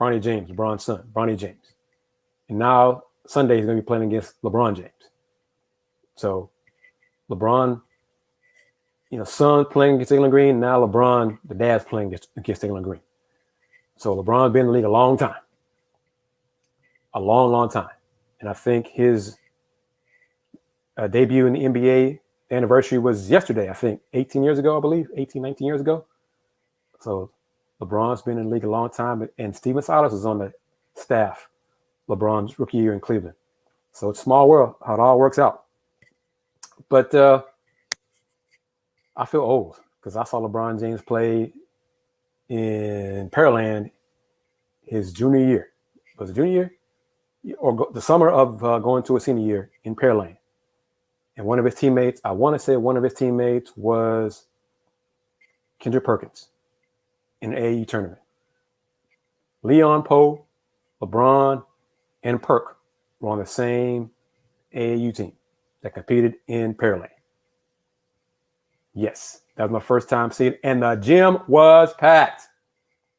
James, LeBron's son, Bronny James. And now Sunday he's going to be playing against LeBron James. So LeBron, son playing against Jalen Green. Now LeBron, the dad's playing against Jalen Green. So LeBron's been in the league a long time. A long, long time. And I think his debut in the NBA anniversary was yesterday, I think, 18 years ago, I believe, 18, 19 years ago. So LeBron's been in the league a long time, and Steven Silas is on the staff, LeBron's rookie year in Cleveland. So it's a small world, how it all works out. But I feel old because I saw LeBron James play in Pearland his junior year. Was it junior year? Or the summer of going to a senior year in Pearland. And one of his teammates, I want to say one of his teammates was Kendrick Perkins in the AAU tournament. Leon Poe, LeBron, and Perk were on the same AAU team that competed in Pearland. Yes, that was my first time seeing it. And the gym was packed.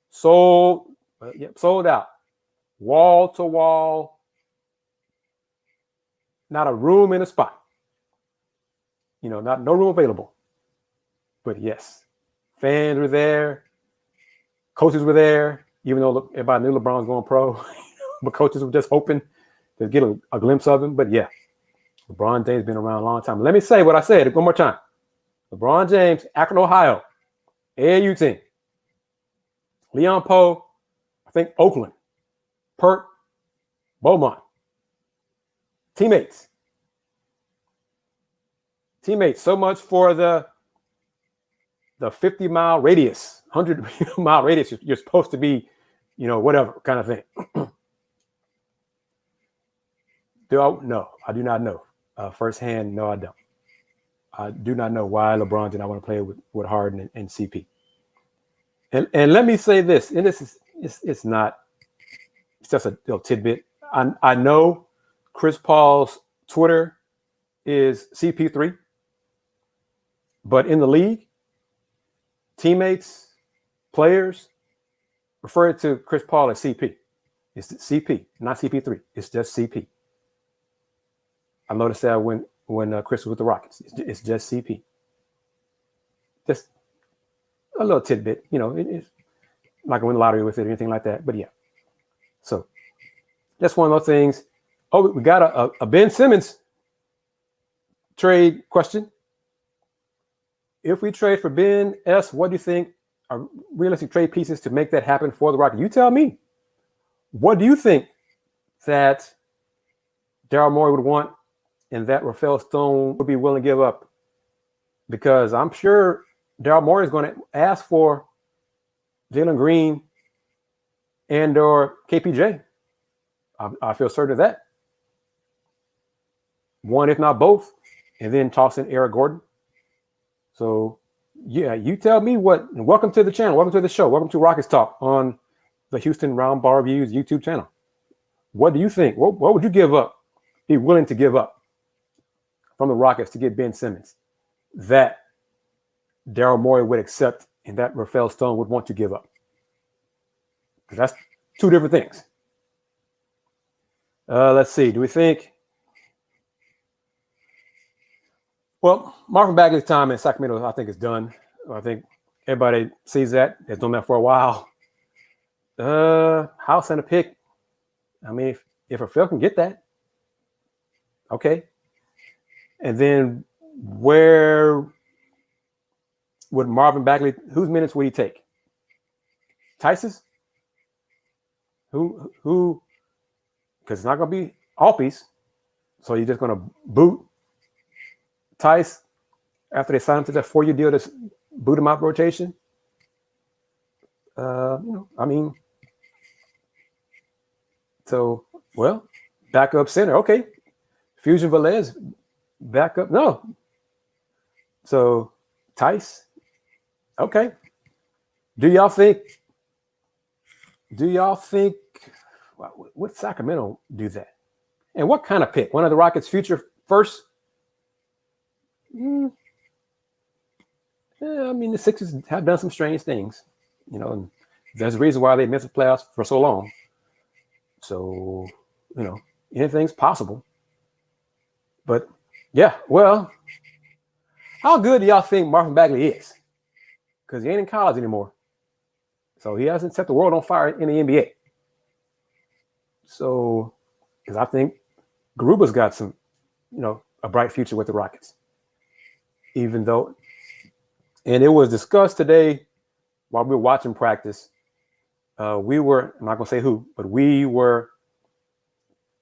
Sold out. Wall to wall. Not a room in a spot. No room available. But yes, fans were there. Coaches were there, even though everybody knew LeBron was going pro. But coaches were just hoping to get a glimpse of him. But yeah, LeBron James been around a long time. Let me say what I said one more time. LeBron James, Akron, Ohio, AAU team. Leon Poe, I think Oakland. Perk, Beaumont. Teammates. So much for the 50-mile radius, 100-mile radius. You're supposed to be, whatever kind of thing. No, I do not know. Firsthand, no, I don't. I do not know why LeBron did not want to play with Harden and CP. And let me say this, and this is it's just a little tidbit. I know Chris Paul's Twitter is CP3, but in the league, teammates, players refer to Chris Paul as CP. It's CP, not CP3. It's just CP. I noticed that when Chris was with the Rockets. It's just CP. Just a little tidbit, it's not going to win the lottery with it or anything like that. But yeah. So that's one of those things. Oh, we got a Ben Simmons trade question. If we trade for Ben S, what do you think are realistic trade pieces to make that happen for the Rockets? You tell me. What do you think that Daryl Morey would want and that Rafael Stone would be willing to give up? Because I'm sure Daryl Morey is going to ask for Jalen Green and or KPJ. I feel certain of that. One, if not both, and then toss in Eric Gordon. So, yeah, you tell me what. And welcome to the channel. Welcome to the show. Welcome to Rockets Talk on the Houston Roundball Reviews YouTube channel. What do you think? What would you give up? Be willing to give up from the Rockets to get Ben Simmons that Daryl Morey would accept and that Rafael Stone would want to give up? Because that's two different things. Let's see. Do we think? Well, Marvin Bagley's time in Sacramento, I think, is done. I think everybody sees that. They've done that for a while. House and a pick. I mean, if Rafael can get that, okay. And then where would Marvin Bagley, whose minutes would he take? Tice's? Who? Because it's not going to be Alpe's. So you're just going to boot Tice after they sign him to that 4-year deal to boot him out rotation. Backup center. Okay. Fusion Velez, backup. No. So Tice. Okay. Do y'all think do y'all think would Sacramento do that? And what kind of pick? One of the Rockets' future first? Yeah, I mean, the Sixers have done some strange things, and there's a reason why they missed the playoffs for so long. So, anything's possible. But yeah, well, how good do y'all think Marvin Bagley is? Because he ain't in college anymore. So he hasn't set the world on fire in the NBA. So, because I think Garuba's got some, a bright future with the Rockets. Even though, and it was discussed today while we were watching practice. I'm not going to say who, but we were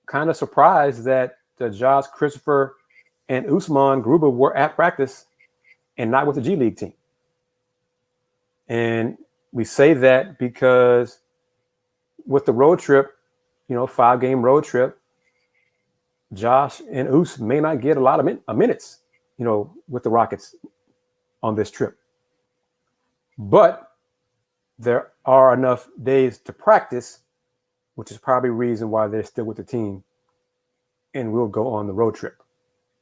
kind of surprised that Josh, Christopher, and Usman Garuba were at practice and not with the G League team. And we say that because with the road trip, 5-game road trip, Josh and Us may not get a lot of minutes, with the Rockets on this trip. But there are enough days to practice, which is probably the reason why they're still with the team and will go on the road trip,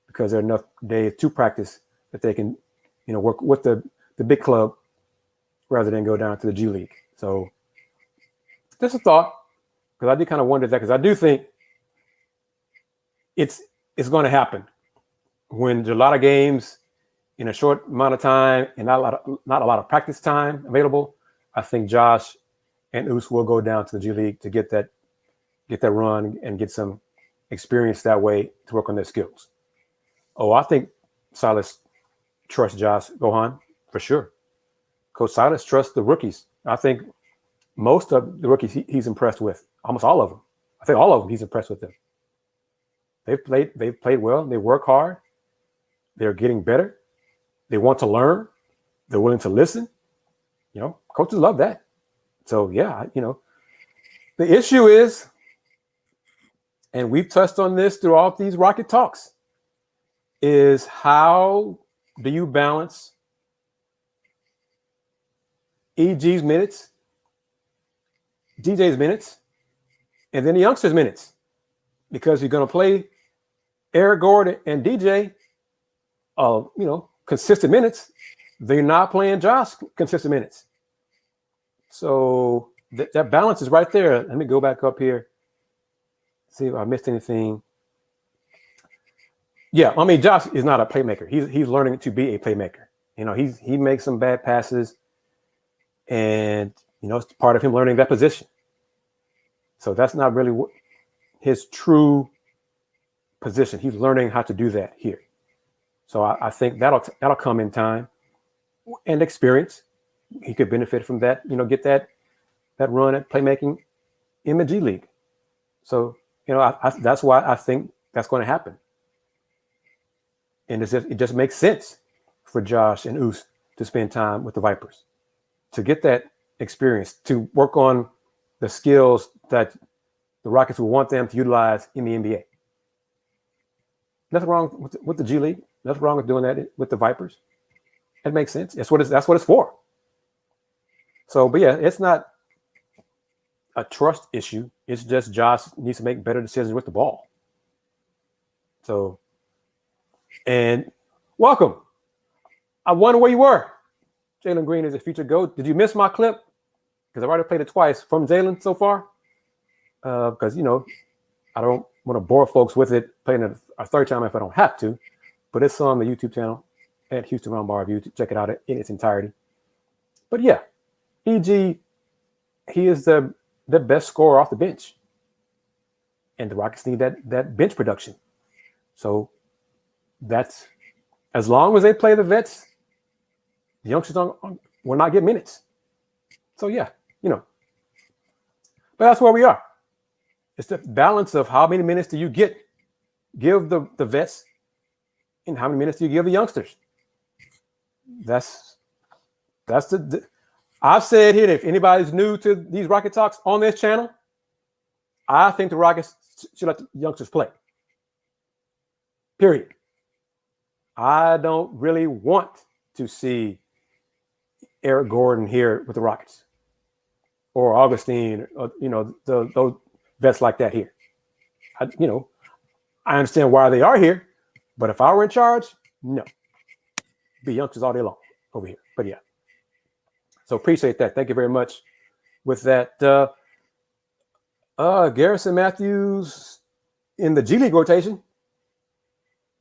because there are enough days to practice that they can, work with the big club rather than go down to the G League. So just a thought, because I did kind of wonder that, because I do think it's going to happen when there's a lot of games in a short amount of time and not a lot of practice time available. I think Josh and Us will go down to the G League to get that run and get some experience that way to work on their skills. Oh, I think Silas trusts Josh Gohan for sure. Coach Silas trusts the rookies. I think most of the rookies he's impressed with, almost all of them. I think all of them he's impressed with them. They've played well. They work hard. They're getting better. They want to learn. They're willing to listen. Coaches love that. So yeah, the issue is, and we've touched on this through all these Rocket talks, is how do you balance EG's minutes, DJ's minutes, and then the youngsters' minutes? Because you're going to play Eric Gordon and DJ, consistent minutes. They're not playing Josh consistent minutes. So that balance is right there. Let me go back up here, see if I missed anything. Yeah, I mean, Josh is not a playmaker. He's learning to be a playmaker. He makes some bad passes, and it's part of him learning that position. So that's not really his true position. He's learning how to do that here. So I think that'll come in time and experience. He could benefit from that. Get that run at playmaking in the G League. So that's why I think that's going to happen. And it just makes sense for Josh and Us to spend time with the Vipers, to get that experience, to work on the skills that the Rockets will want them to utilize in the NBA. Nothing wrong with the G League. Nothing wrong with doing that with the Vipers. It makes sense. That's what it's for. So, but yeah, it's not a trust issue. It's just Josh needs to make better decisions with the ball. So, and welcome. I wonder where you were. Jalen Green is a future GOAT. Did you miss my clip? Because I've already played it twice from Jalen so far. Because, I don't want to bore folks with it, playing it a third time if I don't have to. But it's on the YouTube channel at Houston Roundball Review to check it out in its entirety. But yeah, EG, he is the best scorer off the bench. And the Rockets need that bench production. So that's, as long as they play the vets, the youngsters will not get minutes. So yeah, but that's where we are. It's the balance of how many minutes do you give the vets, and how many minutes do you give the youngsters? That's I've said here that if anybody's new to these Rocket Talks on this channel, I think the Rockets should let the youngsters play. Period. I don't really want to see Eric Gordon here with the Rockets. or Augustine, or, those vets like that here. I understand why they are here, but if I were in charge, no. Be youngsters all day long over here. But yeah. So appreciate that. Thank you very much. With that, Garrison Matthews in the G League rotation.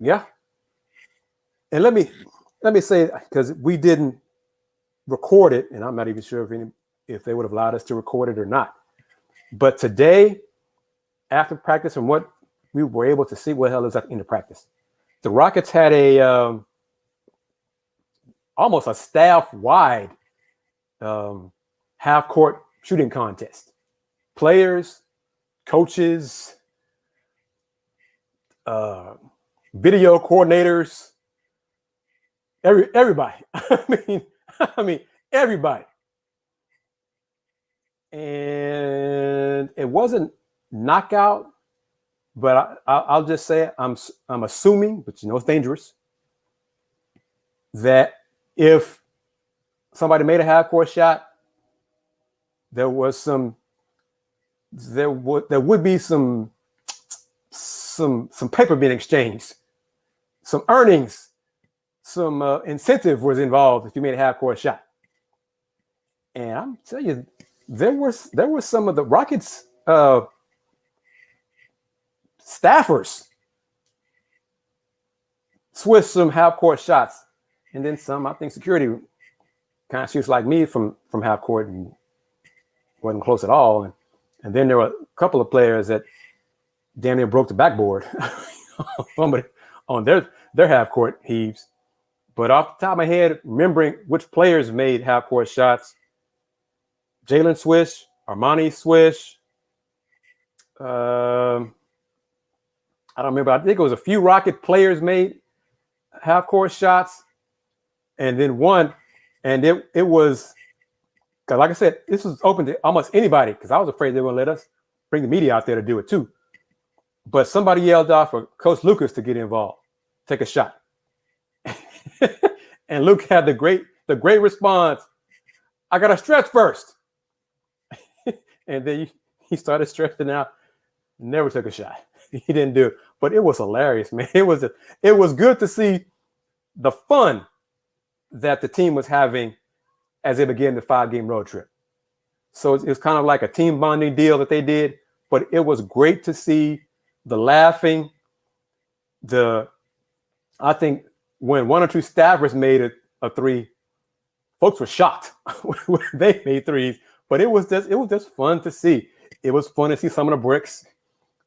Yeah. And let me say, because we didn't record it, and I'm not even sure if they would have allowed us to record it or not. But today, after practice, and what we were able to see, what the hell is at the end of practice? The Rockets had a almost a staff-wide half-court shooting contest. Players, coaches, video coordinators, everybody. I mean, everybody. And it wasn't knockout, but I'll just say I'm assuming, but it's dangerous, that if somebody made a half-court shot, there would be some paper being exchanged, some earnings, some incentive was involved if you made a half-court shot. And I'm telling you, there were some of the Rockets staffers switched some half-court shots, and then some. I think security kind of shoots like me from half-court and wasn't close at all. And then there were a couple of players that damn near broke the backboard on their half-court heaves. But off the top of my head, remembering which players made half-court shots, Jalen Swish, Armani Swish. I don't remember. I think it was a few Rocket players made half-court shots, and then one, and it was, because like I said, this was open to almost anybody, because I was afraid they were going to let us bring the media out there to do it too. But somebody yelled out for Coach Lucas to get involved, take a shot. And Luke had the great response, I got to stretch first. And then he started stretching out, never took a shot. He didn't do it, but it was hilarious, man. It was good to see the fun that the team was having as they began the 5-game road trip. So it's kind of like a team bonding deal that they did, but it was great to see the laughing. I think when one or two staffers made a three, folks were shocked when they made threes, but it was just fun to see. It was fun to see some of the bricks,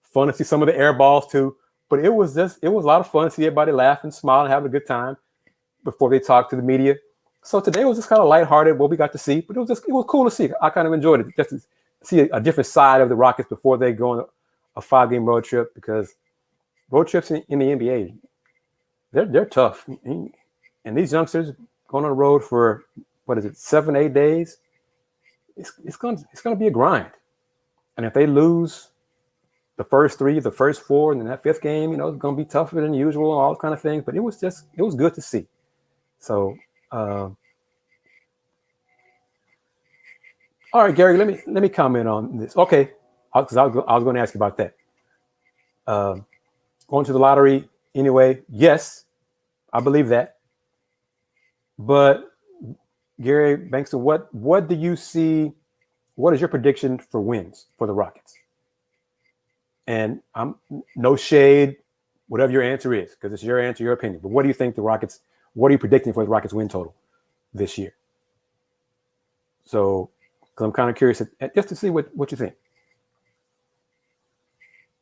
fun to see some of the air balls too. But it was a lot of fun to see everybody laughing, smiling, having a good time before they talked to the media. So today was just kind of lighthearted what we got to see, but it was cool to see. I kind of enjoyed it just to see a different side of the Rockets before they go on a 5-game road trip, because road trips in the NBA, they're tough. And these youngsters going on the road for 7-8 days, it's going to be a grind. And if they lose the first 3, the first 4, and then that 5th game, it's going to be tougher than usual, all kind of things. But it was good to see. So, all right, Gary, let me comment on this. Okay, because I was going to ask you about that. Going to the lottery anyway, yes, I believe that. But Gary Bankston, what do you see? What is your prediction for wins for the Rockets? And I'm no shade, whatever your answer is, because it's your answer, your opinion. But what do you think what are you predicting for the Rockets win total this year? So, because I'm kind of curious just to see what you think.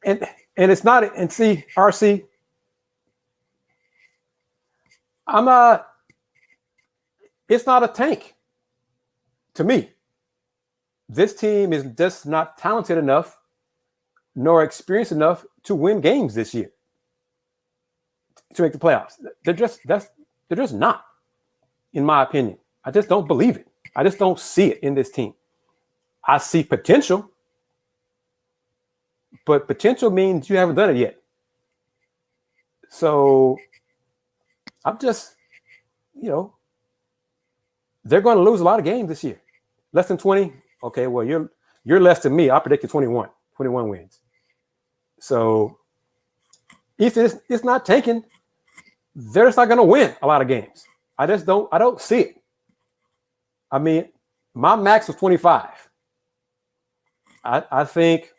And it's not, and see, RC, it's not a tank to me. This team is just not talented enough nor experienced enough to win games this year, to make the playoffs. They're just not, in my opinion. I just don't believe it. I just don't see it in this team. I see potential, but potential means you haven't done it yet. So I'm just, they're going to lose a lot of games this year. Less than 20 Okay, well, you're less than me. I predicted 21 wins. So if it's not tanking, they're just not going to win a lot of games. I don't see it. I mean, my max was 25. I think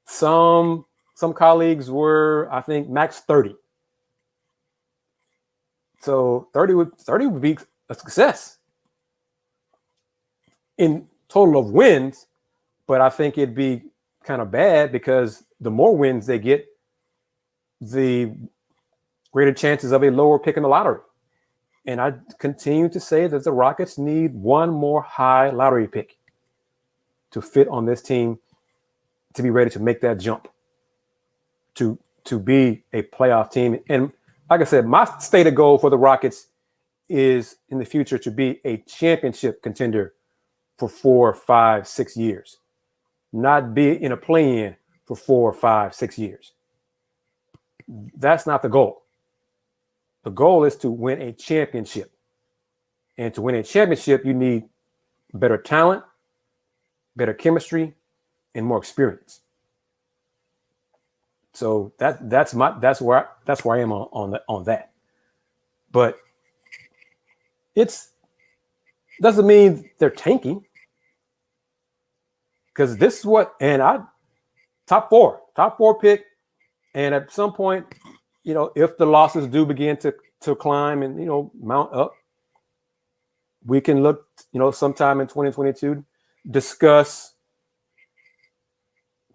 some colleagues were, I think, max 30. So 30 would be a success in total of wins, but I think it'd be kind of bad because the more wins they get, the greater chances of a lower pick in the lottery. And I continue to say that the Rockets need one more high lottery pick to fit on this team to be ready to make that jump to be a playoff team. And like I said, my stated goal for the Rockets is in the future to be a championship contender for 4, 5, 6 years, not be in a play-in for 4, 5, 6 years. That's not the goal. The goal is to win a championship. And to win a championship, you need better talent, better chemistry, and more experience. So that's where I am on that. But it's doesn't mean they're tanking, because this is what, and I top four pick, and at some point, if the losses do begin to climb and mount up, we can look sometime in 2022 discuss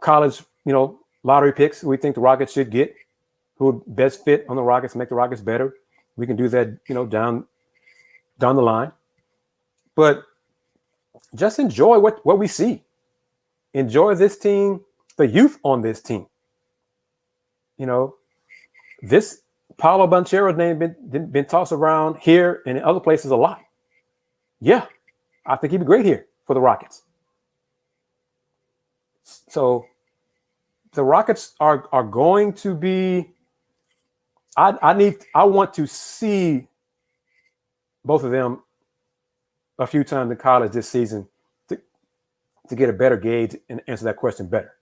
college lottery picks we think the Rockets should get, who would best fit on the Rockets, make the Rockets better. We can do that down the line. But just enjoy what we see. Enjoy this team, the youth on this team. This Paolo Banchero's name been tossed around here and in other places a lot. Yeah, I think he'd be great here for the Rockets. So the Rockets are going to be. I want to see both of them a few times in college this season to get a better gauge and answer that question better.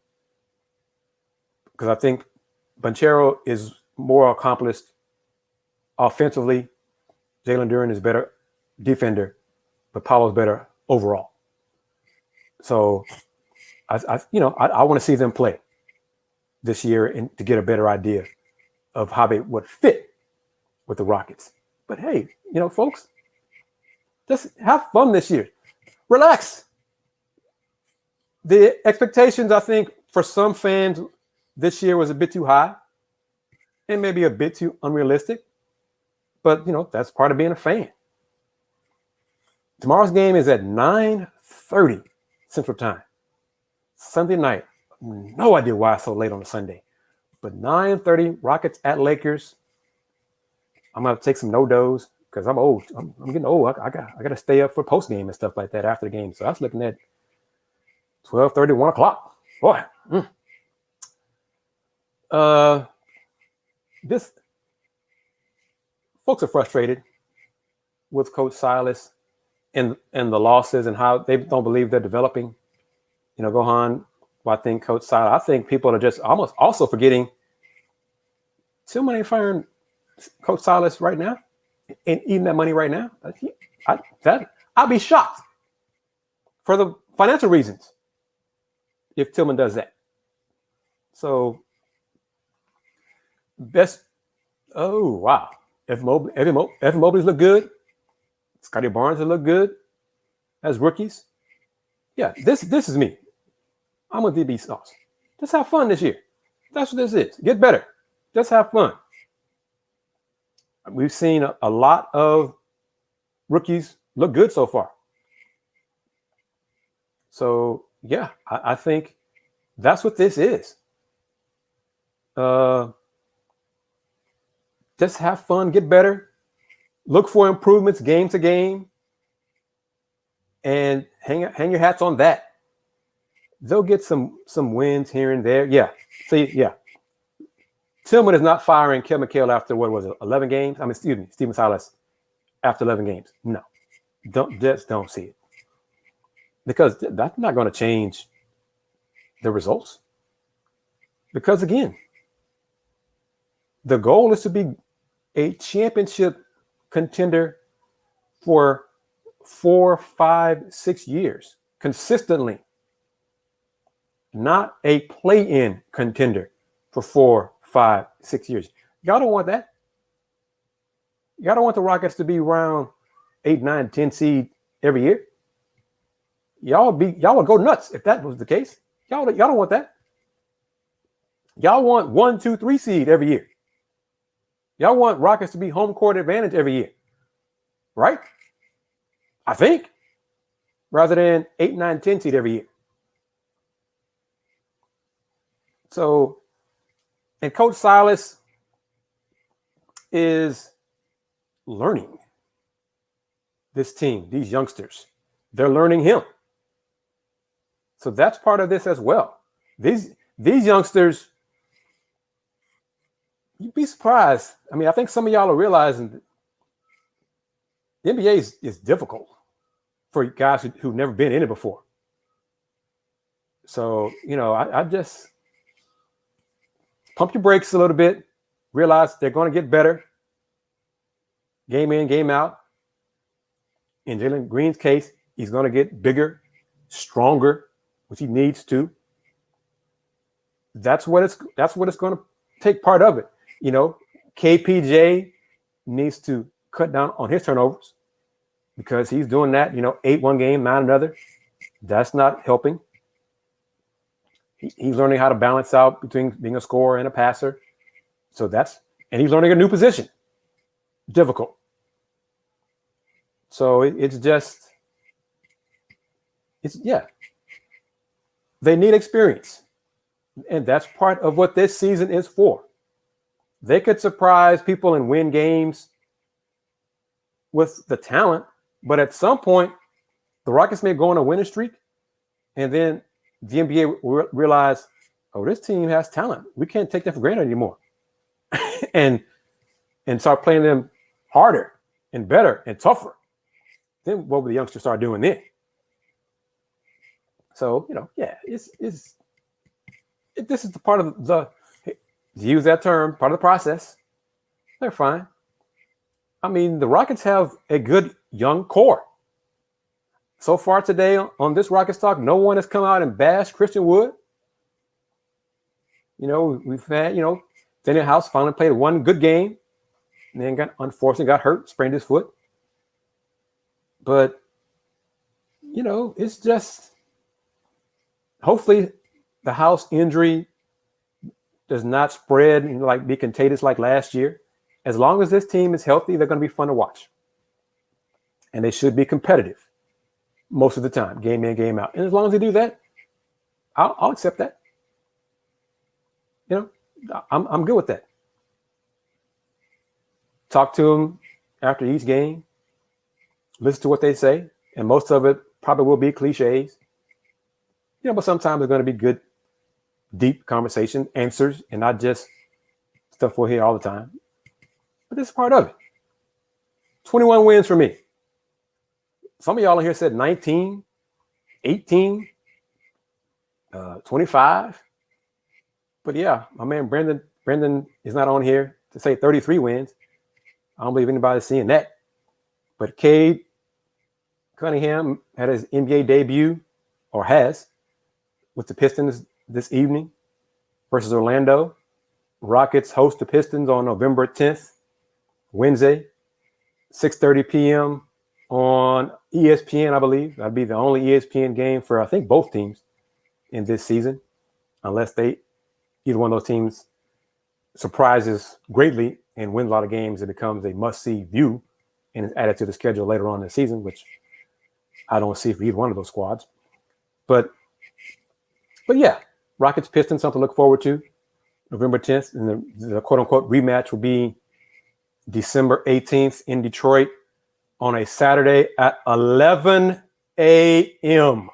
Because I think Banchero is more accomplished offensively. Jalen Duren is better defender, but Paolo's better overall. So I want to see them play this year and to get a better idea of how they would fit with the Rockets. But hey, folks, just have fun this year. Relax. The expectations, I think, for some fans this year was a bit too high and maybe a bit too unrealistic. But, that's part of being a fan. Tomorrow's game is at 9:30 Central Time. Sunday night. No idea why it's so late on a Sunday. But 9:30, Rockets at Lakers. I'm going to take some no-dos because I'm old. I'm getting old. I got to stay up for post game and stuff like that after the game. So I was looking at 12:30, 1 o'clock. Boy. This folks are frustrated with Coach Silas and the losses and how they don't believe they're developing. Gohan, I think Coach Silas. I think people are just almost also forgetting Tillman ain't firing Coach Silas right now and eating that money right now. I'd be shocked for the financial reasons if Tillman does that. So oh wow. Evan Mobley's look good. Scotty Barnes will look good as rookies. Yeah, this is me. I'm with DB Sauce. Just have fun this year. That's what this is. Get better. Just have fun. We've seen a lot of rookies look good so far. So, yeah, I think that's what this is. Just have fun, get better, look for improvements game to game, and hang your hats on that. They'll get some wins here and there. Yeah. See, yeah. Tillman is not firing Kevin McHale after, 11 games? Stephen Silas after 11 games. No. Don't see it. because that's not going to change the results. Because again, the goal is to be a championship contender for 4, 5, 6 years consistently, not a play-in contender for 4, 5, 6 years. Y'all don't want that. Y'all don't want the Rockets to be around 8, 9, 10 seed every year. Y'all would go nuts if that was the case. Y'all don't want that. Y'all want 1, 2, 3 seed every year. Y'all want Rockets to be home court advantage every year, right? I think, rather than 8, 9, 10 seed every year. So, and Coach Silas is learning this team, these youngsters. They're learning him. So that's part of this as well. These youngsters, you'd be surprised. I mean, I think some of y'all are realizing that the NBA is difficult for guys who've never been in it before. So, I just pump your brakes a little bit. Realize they're going to get better. Game in, game out. In Jalen Green's case, he's going to get bigger, stronger, which he needs to. That's what it's going to take part of it. KPJ needs to cut down on his turnovers because he's doing that, 8 one game, 9 another. That's not helping. He's learning how to balance out between being a scorer and a passer. So and he's learning a new position. Difficult. So they need experience. And that's part of what this season is for. They could surprise people and win games with the talent, but at some point, the Rockets may go on a winning streak, and then the NBA will realize, oh, this team has talent. We can't take that for granted anymore. and start playing them harder and better and tougher. Then what will the youngsters start doing then? So, this is the part of to use that term, part of the process. They're fine. I mean, the Rockets have a good young core. So far today on this Rockets Talk, no one has come out and bashed Christian Wood. We've had, Daniel House finally played one good game and then unfortunately got hurt, sprained his foot. But, it's just hopefully the House injury does not spread and be contagious like last year. As long as this team is healthy, they're going to be fun to watch. And they should be competitive most of the time, game in, game out. And as long as they do that, I'll accept that. I'm good with that. Talk to them after each game. Listen to what they say. And most of it probably will be cliches. But sometimes it's going to be good, deep conversation, answers, and not just stuff we'll hear all the time. But this is part of it. 21 wins for me. Some of y'all in here said 19, 18, 25. But yeah, my man Brendan is not on here to say 33 wins. I don't believe anybody's seeing that. But Cade Cunningham had his NBA debut, or has, with the Pistons this evening versus Orlando. Rockets host the Pistons on November 10th, Wednesday, 6:30 p.m. on ESPN, I believe. That'd be the only ESPN game for, I think, both teams in this season, unless either one of those teams surprises greatly and wins a lot of games. It becomes a must-see view and is added to the schedule later on in the season, which I don't see for either one of those squads. But yeah, Rockets Pistons, something to look forward to. November 10th, and the quote-unquote rematch will be December 18th in Detroit on a Saturday at 11 a.m.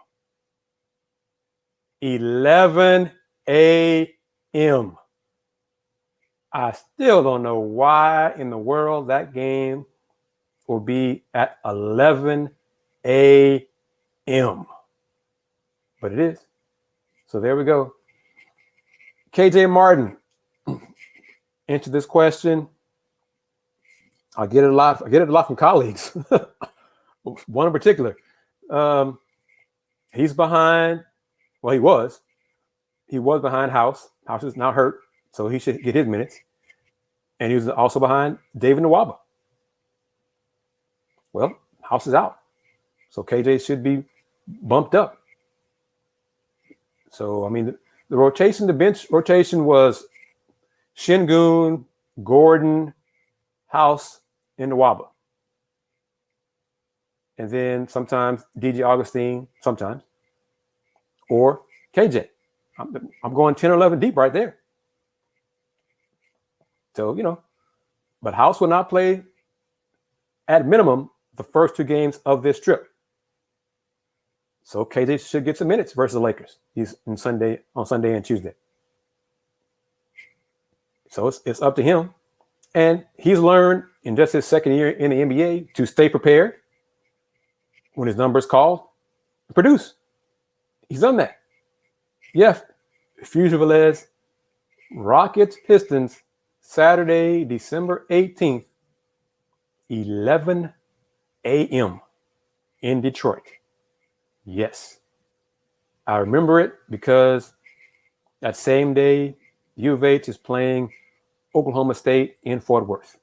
11 a.m. I still don't know why in the world that game will be at 11 a.m. but it is. So there we go. KJ Martin, answer this question. I get it a lot. I get it a lot from colleagues. One in particular. He's behind. Well, he was. He was behind House. House is now hurt, so he should get his minutes. And he was also behind David Nwaba. Well, House is out, so KJ should be bumped up. So I mean, the rotation, the bench rotation was Şengün, Gordon, House, and Nwaba. And then sometimes DJ Augustine, sometimes, or KJ. I'm going 10 or 11 deep right there. So, but House will not play at minimum the first 2 games of this trip. So KJ should get some minutes versus the Lakers. He's on Sunday and Tuesday. So it's up to him. And he's learned in just his second year in the NBA to stay prepared when his number is called, produce. He's done that. Yeah, Fusion Velez, Rockets, Pistons, Saturday, December 18th, 11 a.m. in Detroit. Yes. I remember it because that same day, U of H is playing Oklahoma State in Fort Worth.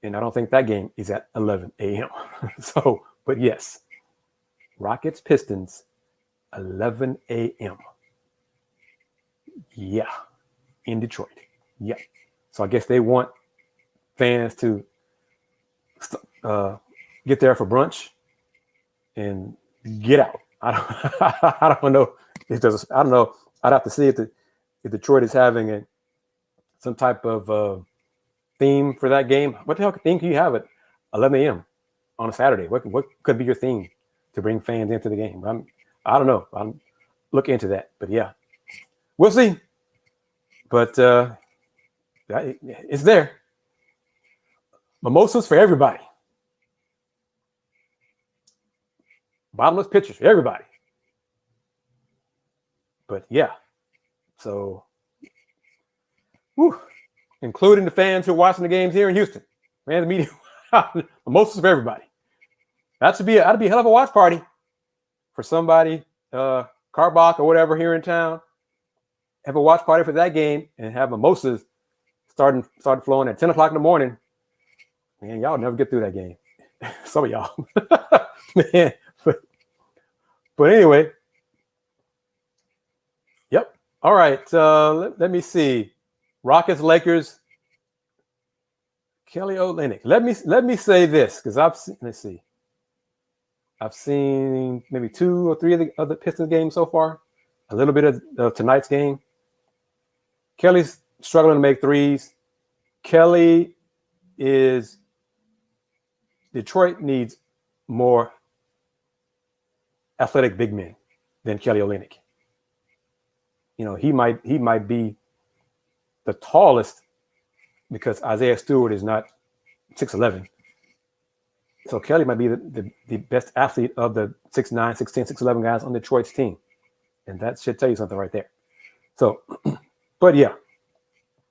And I don't think that game is at 11 a.m. So, but yes, Rockets, Pistons, 11 a.m. Yeah, in Detroit. Yeah. So I guess they want fans to get there for brunch and get out. I don't know. I don't know. I'd have to see if Detroit is having some type of theme for that game. What the hell theme can you have at 11 a.m. on a Saturday? What could be your theme to bring fans into the game? I don't know. I'll look into that. But yeah, we'll see. But it's there. Mimosas for everybody. Bottomless pitchers for everybody. But yeah, so including the fans who are watching the games here in Houston. Man, the media, mimosas for everybody. That'd be a hell of a watch party for somebody, Carbach or whatever here in town. Have a watch party for that game and have mimosas starting flowing at 10 o'clock in the morning. Man, y'all never get through that game. Some of y'all. Man, but anyway. Yep. All right. Let me see. Rockets, Lakers, Kelly Olynyk. Let me say this because I've seen maybe 2 or 3 of the other Pistons games so far. A little bit of tonight's game. Kelly's struggling to make threes. Detroit needs more athletic big men than Kelly Olynyk. He might be the tallest because Isaiah Stewart is not 6'11". So Kelly might be the best athlete of the 6'9", 6'10", 6'11 guys on Detroit's team. And that should tell you something right there. So, but yeah,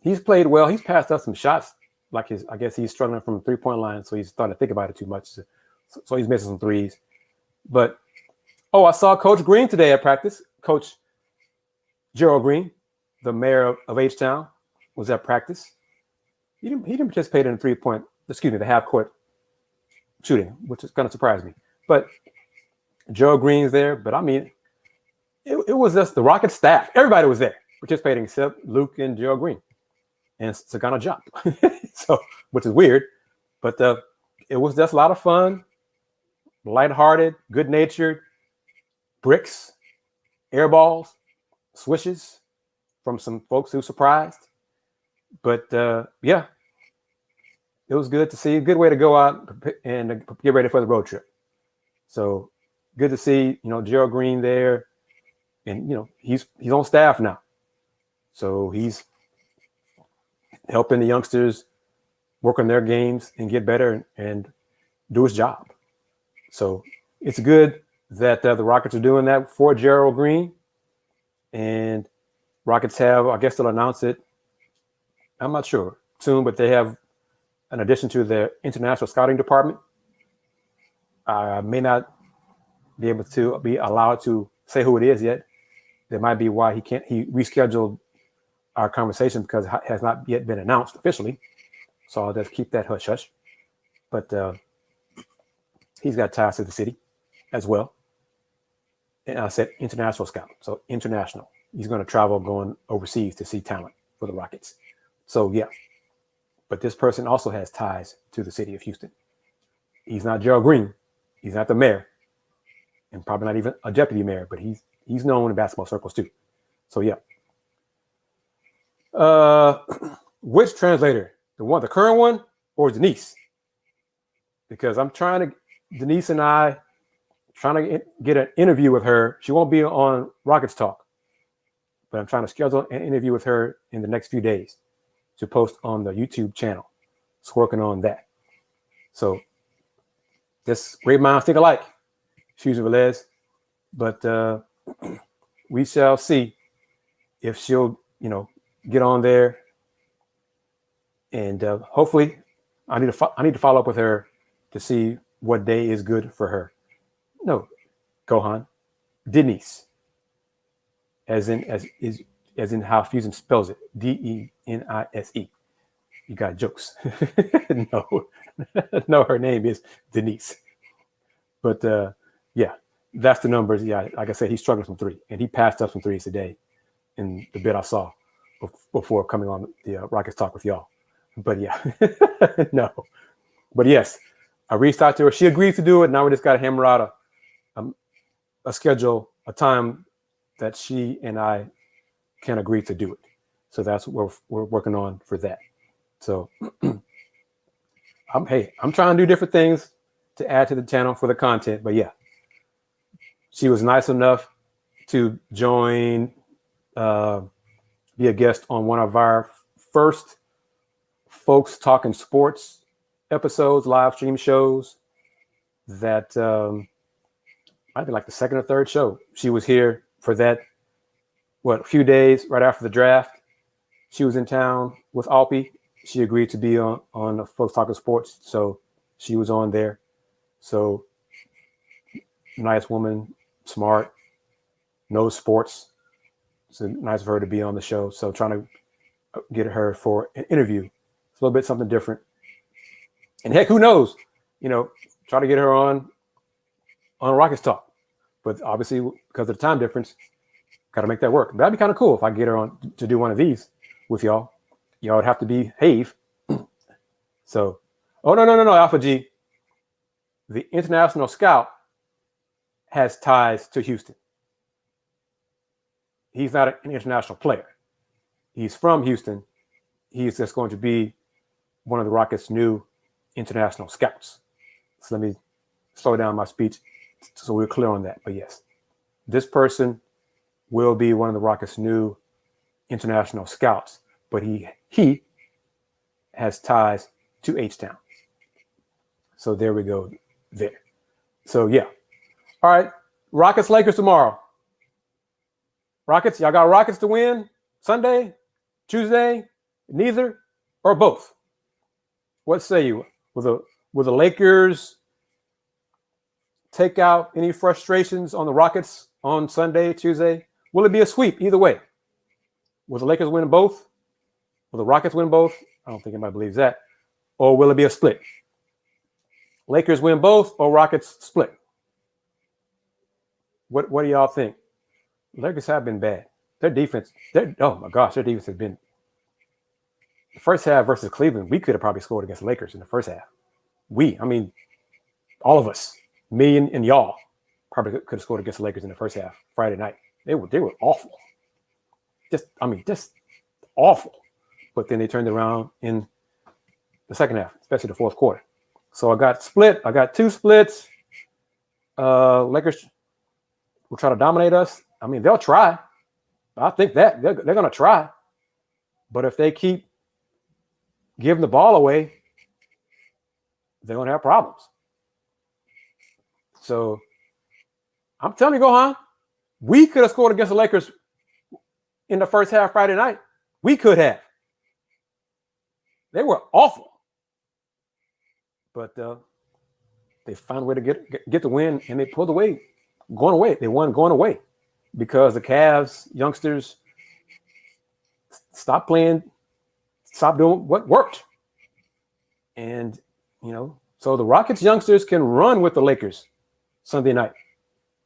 he's played well. He's passed up some shots. I guess he's struggling from the 3-point line, so he's starting to think about it too much. So he's missing some threes. But, I saw Coach Green today at practice. Coach Gerald Green, the mayor of H-Town, was at practice. He didn't participate in the half-court shooting, which is going to surprise me. But Gerald Green's there. But, I mean, it was just the Rocket staff. Everybody was there participating except Luke and Gerald Green and Sagana Jop. So, which is weird. But it was just a lot of fun, lighthearted, good-natured, bricks, air balls, swishes from some folks who surprised. But yeah, it was good to see. A good way to go out and get ready for the road trip. So good to see, Gerald Green there. And, he's on staff now. So he's helping the youngsters work on their games and get better and do his job. So it's good that the Rockets are doing that for Gerald Green, and Rockets have, I guess they'll announce it, I'm not sure, soon, but they have, in addition to their international scouting department, may not be able to be allowed to say who it is yet. That might be why he rescheduled our conversation, because it has not yet been announced officially. So I'll just keep that hush hush. But he's got ties to the city as well. And I said international scout, so international. He's going to travel going overseas to see talent for the Rockets. So yeah, but this person also has ties to the city of Houston. He's not Gerald Green. He's not the mayor, and probably not even a deputy mayor, but he's known in basketball circles too. So yeah. Which translator? The current one, or Denise? Because Denise and I trying to get an interview with her. She won't be on Rockets Talk, but I'm trying to schedule an interview with her in the next few days to post on the YouTube channel. It's working on that. So this great minds think alike, Fusion Velez. But we shall see if she'll, get on there. And hopefully, I need to follow up with her to see what day is good for her. No, Gohan, Denise, as in how Fusion spells it, Denise. You got jokes. No, her name is Denise. But yeah, that's the numbers. Yeah, like I said, he's struggling from three, and he passed up some threes today in the bit I saw before coming on the Rockets Talk with y'all. But yeah, no. But yes, I reached out to her. She agreed to do it. Now we just got to hammer out a schedule, a time that she and I can agree to do it. So that's what we're working on for that. So I'm trying to do different things to add to the channel for the content. But yeah, she was nice enough to join, be a guest on one of our first Folks Talking Sports episodes, live stream shows that might be like the second or third show. She was here for that, a few days right after the draft. She was in town with Alpi. She agreed to be on the Folks Talking Sports, so she was on there. So nice woman, smart, knows sports. It's nice of her to be on the show. So trying to get her for an interview. It's a little bit something different. And heck, who knows? Try to get her on Rockets Talk. But obviously, because of the time difference, got to make that work. That'd be kind of cool if I get her on to do one of these with y'all. Y'all would have to behave. So, no, Alpha G. The international scout has ties to Houston. He's not an international player. He's from Houston. He's just going to be one of the Rockets' new international scouts. So let me slow down my speech so we're clear on that. But yes, this person will be one of the Rockets' new international scouts, but he has ties to H-Town. So there we go there. So yeah. All right. Rockets Lakers tomorrow. Rockets, y'all got Rockets to win Sunday, Tuesday, neither, or both? What say you? Will the Lakers take out any frustrations on the Rockets on Sunday, Tuesday? Will it be a sweep either way? Will the Lakers win both? Will the Rockets win both? I don't think anybody believes that. Or will it be a split? Lakers win both or Rockets split? What do y'all think? Lakers have been bad. Their defense, oh my gosh, their defense has been. The first half versus Cleveland, we could have probably scored against the Lakers in the first half. All of us, me and y'all, probably could have scored against the Lakers in the first half, Friday night. They were awful. Just awful. But then they turned around in the second half, especially the fourth quarter. So I got two splits. Lakers will try to dominate us. They'll try. I think that they're going to try. But if they keep giving the ball away, they're going to have problems. So I'm telling you, Gohan, we could have scored against the Lakers in the first half Friday night. We could have. They were awful. But they found a way to get the win, and they pulled away, going away. They won going away because the Cavs youngsters stopped playing, stopped doing what worked. And, so the Rockets youngsters can run with the Lakers Sunday night.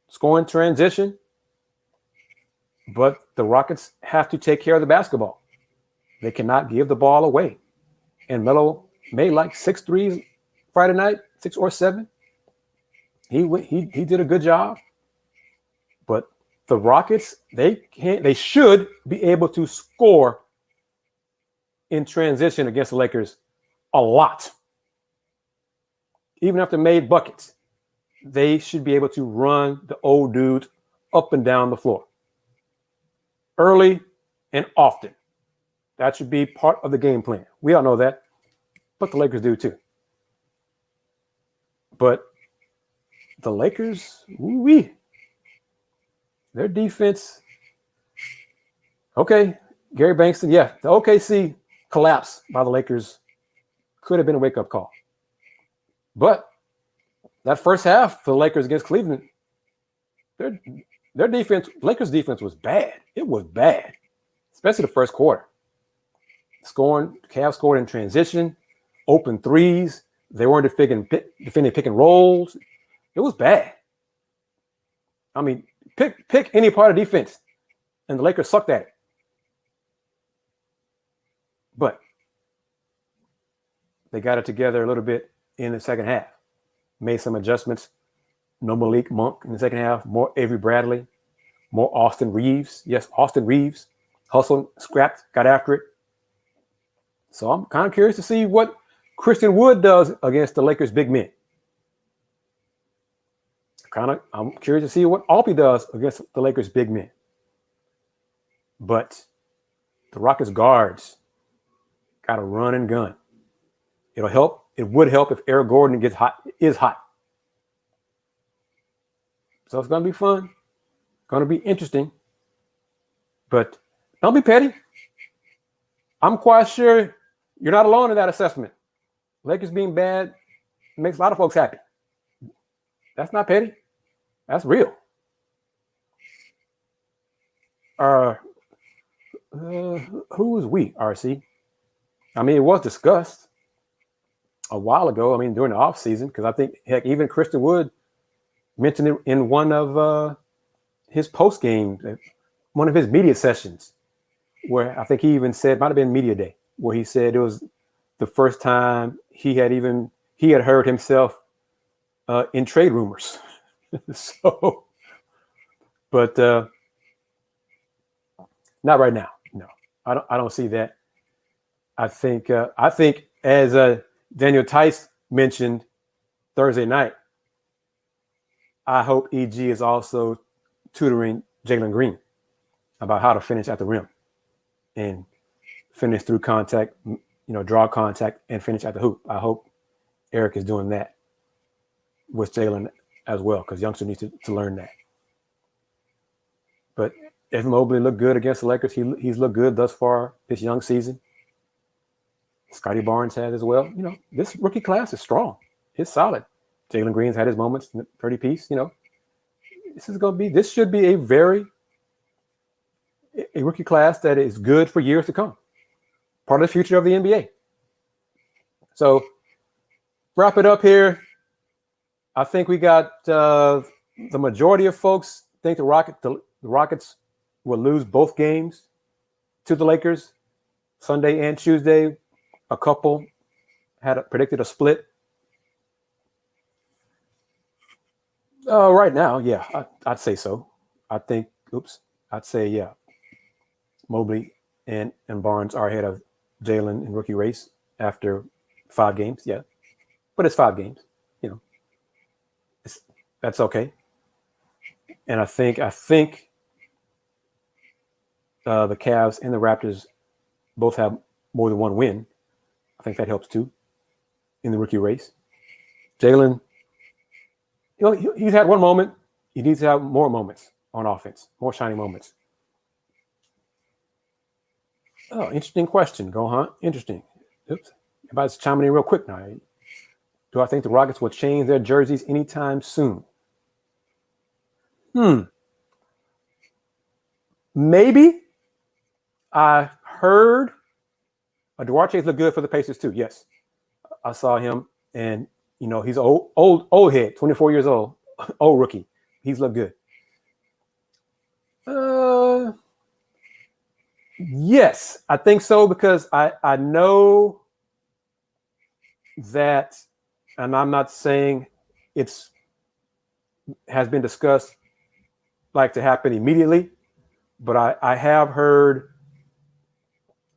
Scoring transition, but the Rockets have to take care of the basketball. They cannot give the ball away. And Melo made like 6 threes Friday night, 6 or 7. He did a good job. But the Rockets, they should be able to score in transition against the Lakers a lot. Even after made buckets, they should be able to run the old dude up and down the floor early and often. That should be part of the game plan. We all know that, but the Lakers do too. But the Lakers, their defense, okay, Gary Bankston, the OKC collapse by the Lakers could have been a wake-up call. But that first half for the Lakers against Cleveland, their defense, Lakers defense was bad. It was bad, especially the first quarter. Cavs scored in transition, open threes. They weren't defending pick and rolls. It was bad. I mean, pick any part of defense, and the Lakers sucked at it. But they got it together a little bit in the second half. Made some adjustments. No Malik Monk in the second half. More Avery Bradley. More Austin Reeves. Yes, Austin Reeves. Hustled, scrapped, got after it. So I'm kind of curious to see what Christian Wood does against the Lakers' big men. I'm curious to see what Alpi does against the Lakers' big men. But the Rockets guards got to run and gun. It'll help. It would help if Eric Gordon is hot. So it's going to be fun. Going to be interesting. But don't be petty. I'm quite sure you're not alone in that assessment. Lakers being bad makes a lot of folks happy. That's not petty. That's real. Who is we, RC? I mean, it was discussed a while ago. I mean, during the offseason, because I think, heck, even Christian Wood mentioned it in one of his post game, one of his media sessions, where I think he even said, might have been media day, where he said it was the first time he had heard himself in trade rumors. So, but not right now. No, I don't see that. I think as Daniel Tice mentioned Thursday night, I hope EG is also tutoring Jalen Green about how to finish at the rim and finish through contact, draw contact and finish at the hoop. I hope Eric is doing that with Jalen as well, because youngster needs to learn that. But Evan Mobley looked good against the Lakers. He's looked good thus far this young season. Scotty Barnes has as well. This rookie class is strong. It's solid. Jalen Green's had his moments, 30 piece. This should be a rookie class that is good for years to come. Part of the future of the NBA. So wrap it up here. I think we got the majority of folks think the Rockets will lose both games to the Lakers Sunday and Tuesday. A couple had predicted a split. Right now, yeah, I'd say so. I'd say, yeah. Mobley and Barnes are ahead of Jalen in rookie race after 5 games, yeah. But it's 5 games, that's okay. And I think the Cavs and the Raptors both have more than one win. I think that helps too in the rookie race. Jalen, he's had one moment he needs to have more moments on offense, more shining moments. Oh, interesting question. Go, Hunt. Interesting. Oops. Everybody's chiming in real quick now. Do I think the Rockets will change their jerseys anytime soon? Maybe. I heard Duarte's look good for the Pacers too. Yes, I saw him, and he's an old head, 24 years old, old rookie. He's looked good. Yes, I think so, because I know that, and I'm not saying it's has been discussed like to happen immediately, but I have heard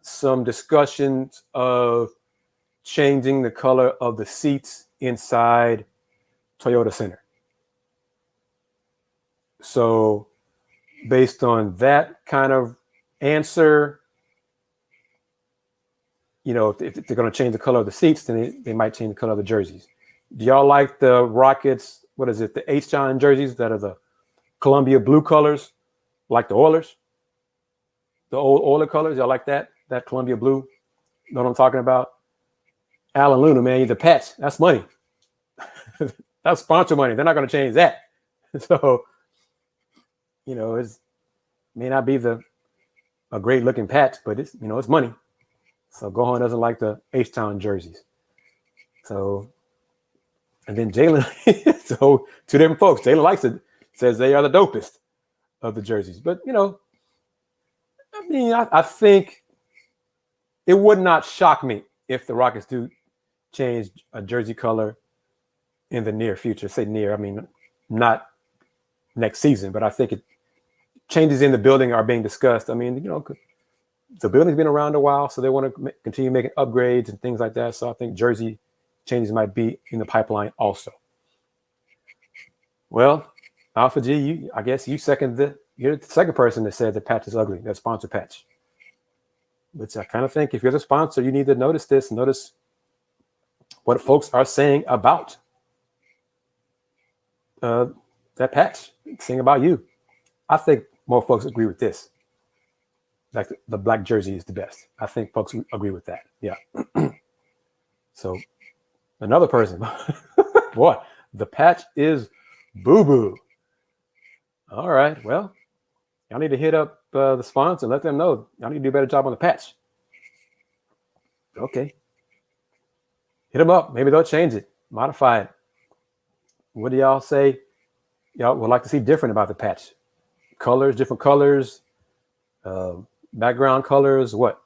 some discussions of changing the color of the seats inside Toyota Center. So based on that kind of answer, if they're going to change the color of the seats, then they might change the color of the jerseys. Do y'all like the Rockets? What is it? The Jae'Sean jerseys that are the Columbia blue colors, like the Oilers, the old Oiler colors. Y'all like that? That Columbia blue? Know what I'm talking about? Alan Luna, man, the patch. That's money. That's sponsor money. They're not going to change that. So, it may not be a great looking patch, but it's money. So Gohan doesn't like the H-Town jerseys. So, and then Jalen, so two different folks. Jalen likes it, says they are the dopest of the jerseys. But, I think it would not shock me if the Rockets do change a jersey color in the near future. Say near, I mean, not next season, but I think changes in the building are being discussed. I mean, the building's been around a while, so they want to continue making upgrades and things like that. So I think jersey changes might be in the pipeline also. Well, Alpha G, I guess you're the second person that said the patch is ugly, that sponsor patch. Which I kind of think if you're the sponsor, you need to notice what folks are saying about that patch, saying about you. I think more folks agree with this. Like the black jersey is the best. I think folks agree with that. Yeah. So another person, boy, the patch is boo-boo. All right. Well, y'all need to hit up the sponsor and let them know y'all need to do a better job on the patch. Okay. Hit them up. Maybe they'll change it, modify it. What do y'all say? Y'all would like to see different about the patch? Colors, different colors, background colors. What?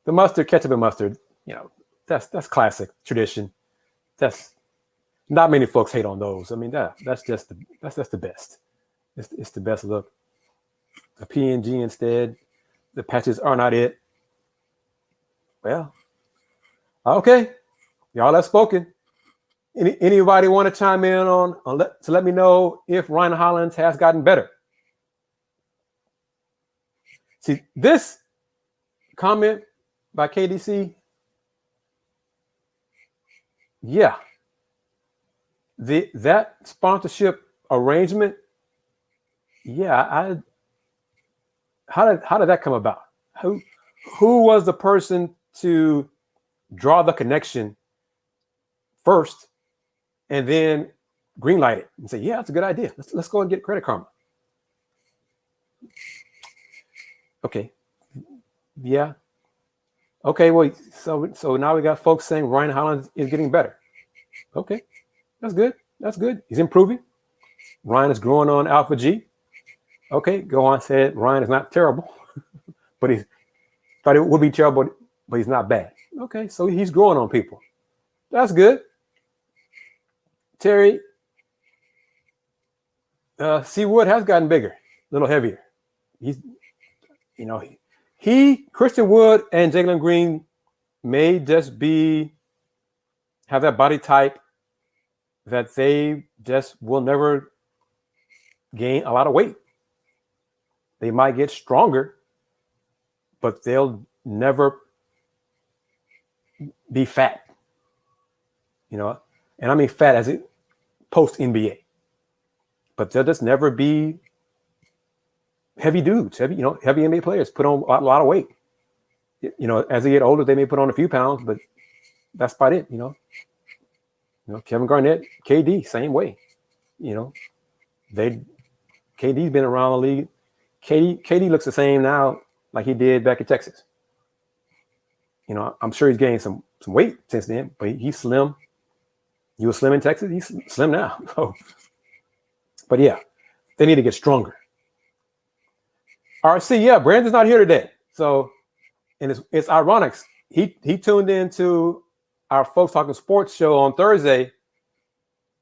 The mustard, ketchup and mustard. That's classic tradition. That's not many folks hate on those. I mean, that's just the best. It's the best look. A PNG instead. The patches are not it. Well, okay. Y'all have spoken. Anybody want to chime in to let me know if Ryan Hollins has gotten better? See, this comment by KDC, yeah, that sponsorship arrangement, yeah, how did that come about? Who was the person to draw the connection first, and then greenlight it and say, yeah, that's a good idea. Let's go and get Credit Karma. Okay. Yeah. Okay. Well, so now we got folks saying Ryan Hollins is getting better. Okay. That's good. That's good. He's improving. Ryan is growing on Alpha G. Okay. Go on, said Ryan is not terrible, but he thought it would be terrible, but he's not bad. Okay. So he's growing on people. That's good. Terry, C. Wood has gotten bigger, a little heavier. He's, Christian Wood and Jalen Green may just have that body type that they just will never gain a lot of weight. They might get stronger, but they'll never be fat. And I mean fat as it post NBA. but they'll just never be heavy dudes, heavy NBA players put on a lot of weight. As they get older, they may put on a few pounds, but that's about it. Kevin Garnett, KD, same way. KD's been around the league. KD looks the same now like he did back in Texas. I'm sure he's gained some weight since then, but he's slim. He was slim in Texas. He's slim now. So, but yeah, they need to get stronger. RC, yeah, Brandon's not here today. So, and it's ironic. He tuned into our Folks Talking Sports show on Thursday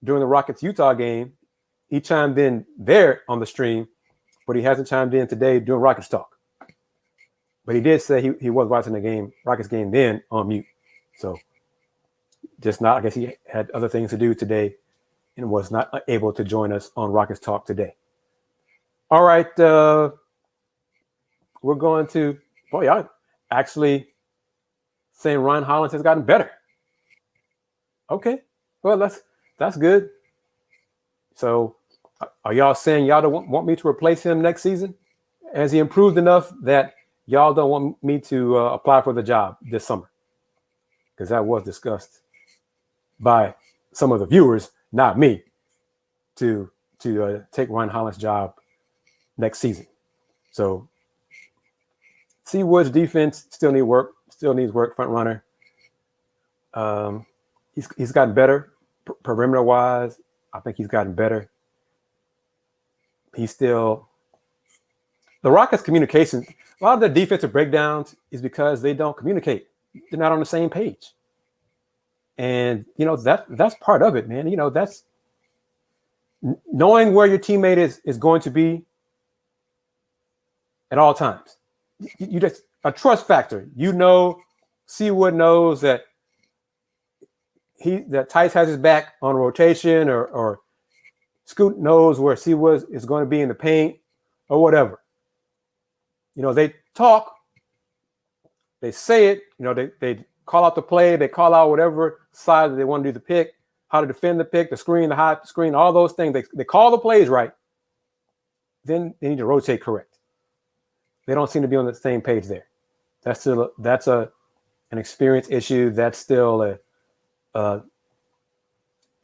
during the Rockets-Utah game. He chimed in there on the stream, but he hasn't chimed in today during Rockets Talk. But he did say he was watching the Rockets game then on mute. So just not, I guess he had other things to do today and was not able to join us on Rockets Talk today. All right. We're going to, y'all actually saying Ryan Hollins has gotten better. Okay. Well, that's good. So are y'all saying y'all don't want me to replace him next season? Has he improved enough that y'all don't want me to apply for the job this summer? Because that was discussed by some of the viewers, not me, to take Ryan Hollins' job next season. So Seawood's defense still needs work, front runner. He's gotten better perimeter-wise. I think he's gotten better. The Rockets' communication, a lot of their defensive breakdowns is because they don't communicate. They're not on the same page. And, that's part of it, man. That's knowing where your teammate is going to be at all times. You just a trust factor. Seawood knows that Tice has his back on rotation, or Scoot knows where Seawood is going to be in the paint or whatever. They talk, they say it, they call out the play, they call out whatever side that they want to do the pick, how to defend the pick, the screen, the high screen, all those things. They call the plays right. Then they need to rotate correct. They don't seem to be on the same page there. That's an experience issue. That's still a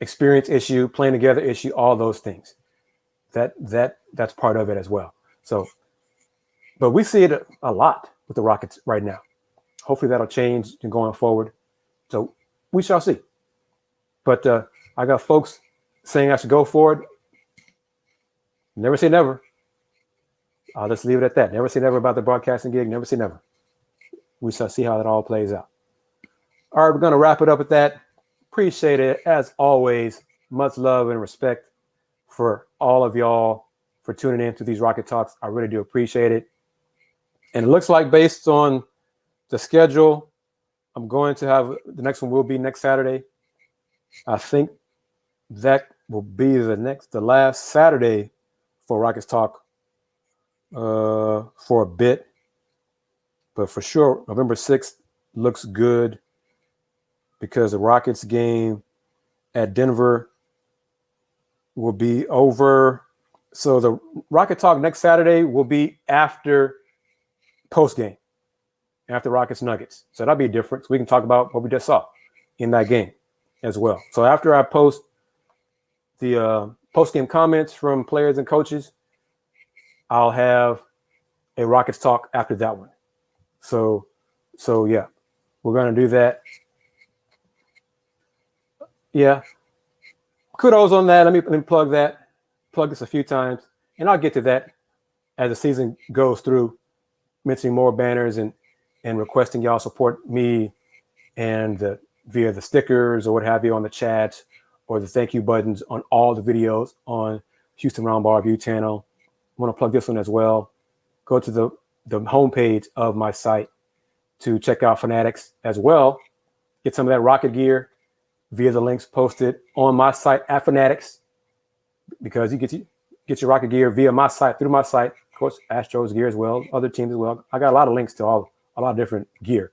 experience issue, playing together issue, all those things. That's part of it as well. So, but we see it a lot with the Rockets right now. Hopefully that'll change going forward. So we shall see. But I got folks saying I should go for it. Never say never. I'll just leave it at that. Never say never about the broadcasting gig. Never say never. We shall see how that all plays out. All right, we're going to wrap it up at that. Appreciate it. As always, much love and respect for all of y'all for tuning in to these Rocket Talks. I really do appreciate it. And it looks like based on the schedule, I'm going to have the next one will be next Saturday. I think that will be the last Saturday for Rockets Talk for a bit. But for sure, November 6th looks good because the Rockets game at Denver will be over. So the Rocket Talk next Saturday will be after post game, after Rockets Nuggets. So that'll be different. So we can talk about what we just saw in that game as well. So after I post the post game comments from players and coaches, I'll have a Rockets Talk after that one. So yeah, we're going to do that. Yeah. Kudos on that. Let me plug this a few times, and I'll get to that as the season goes through, mentioning more banners and requesting y'all support me and via the stickers or what have you on the chats or the thank you buttons on all the videos on Houston Roundball Review channel. I want to plug this one as well. Go to the homepage of my site to check out Fanatics as well. Get some of that Rocket gear via the links posted on my site at Fanatics, because you get your Rocket gear via my site, through my site. Of course, Astros gear as well, other teams as well. I got a lot of links to a lot of different gear.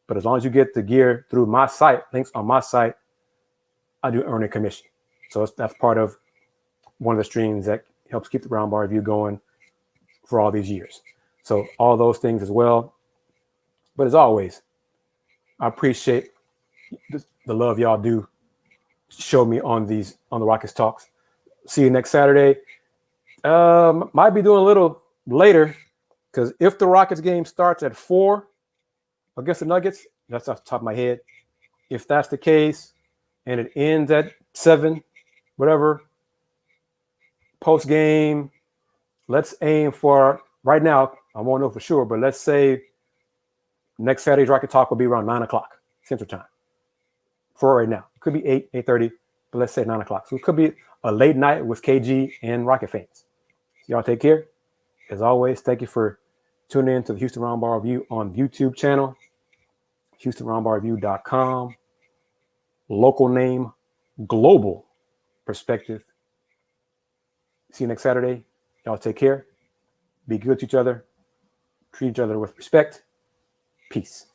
But as long as you get the gear through my site, links on my site, I do earn a commission. So that's part of one of the streams that helps keep the Roundball Review going for all these years. So all those things as well. But as always, I appreciate the love y'all do show me on the Rockets Talks. See you next Saturday. Might be doing a little later because if the Rockets game starts at 4 against the Nuggets, that's off the top of my head. If that's the case and it ends at 7, whatever, post game, let's aim for right now. I won't know for sure, but let's say next Saturday's Rocket Talk will be around 9 o'clock Central Time. For right now, could be 8, 8:30, but let's say 9 o'clock. So it could be a late night with KG and Rocket fans. Y'all take care. As always, thank you for tuning in to the Houston Roundball Review on YouTube channel, HoustonRoundballReview.com. Local name, global perspective. See you next Saturday. Y'all take care. Be good to each other. Treat each other with respect. Peace.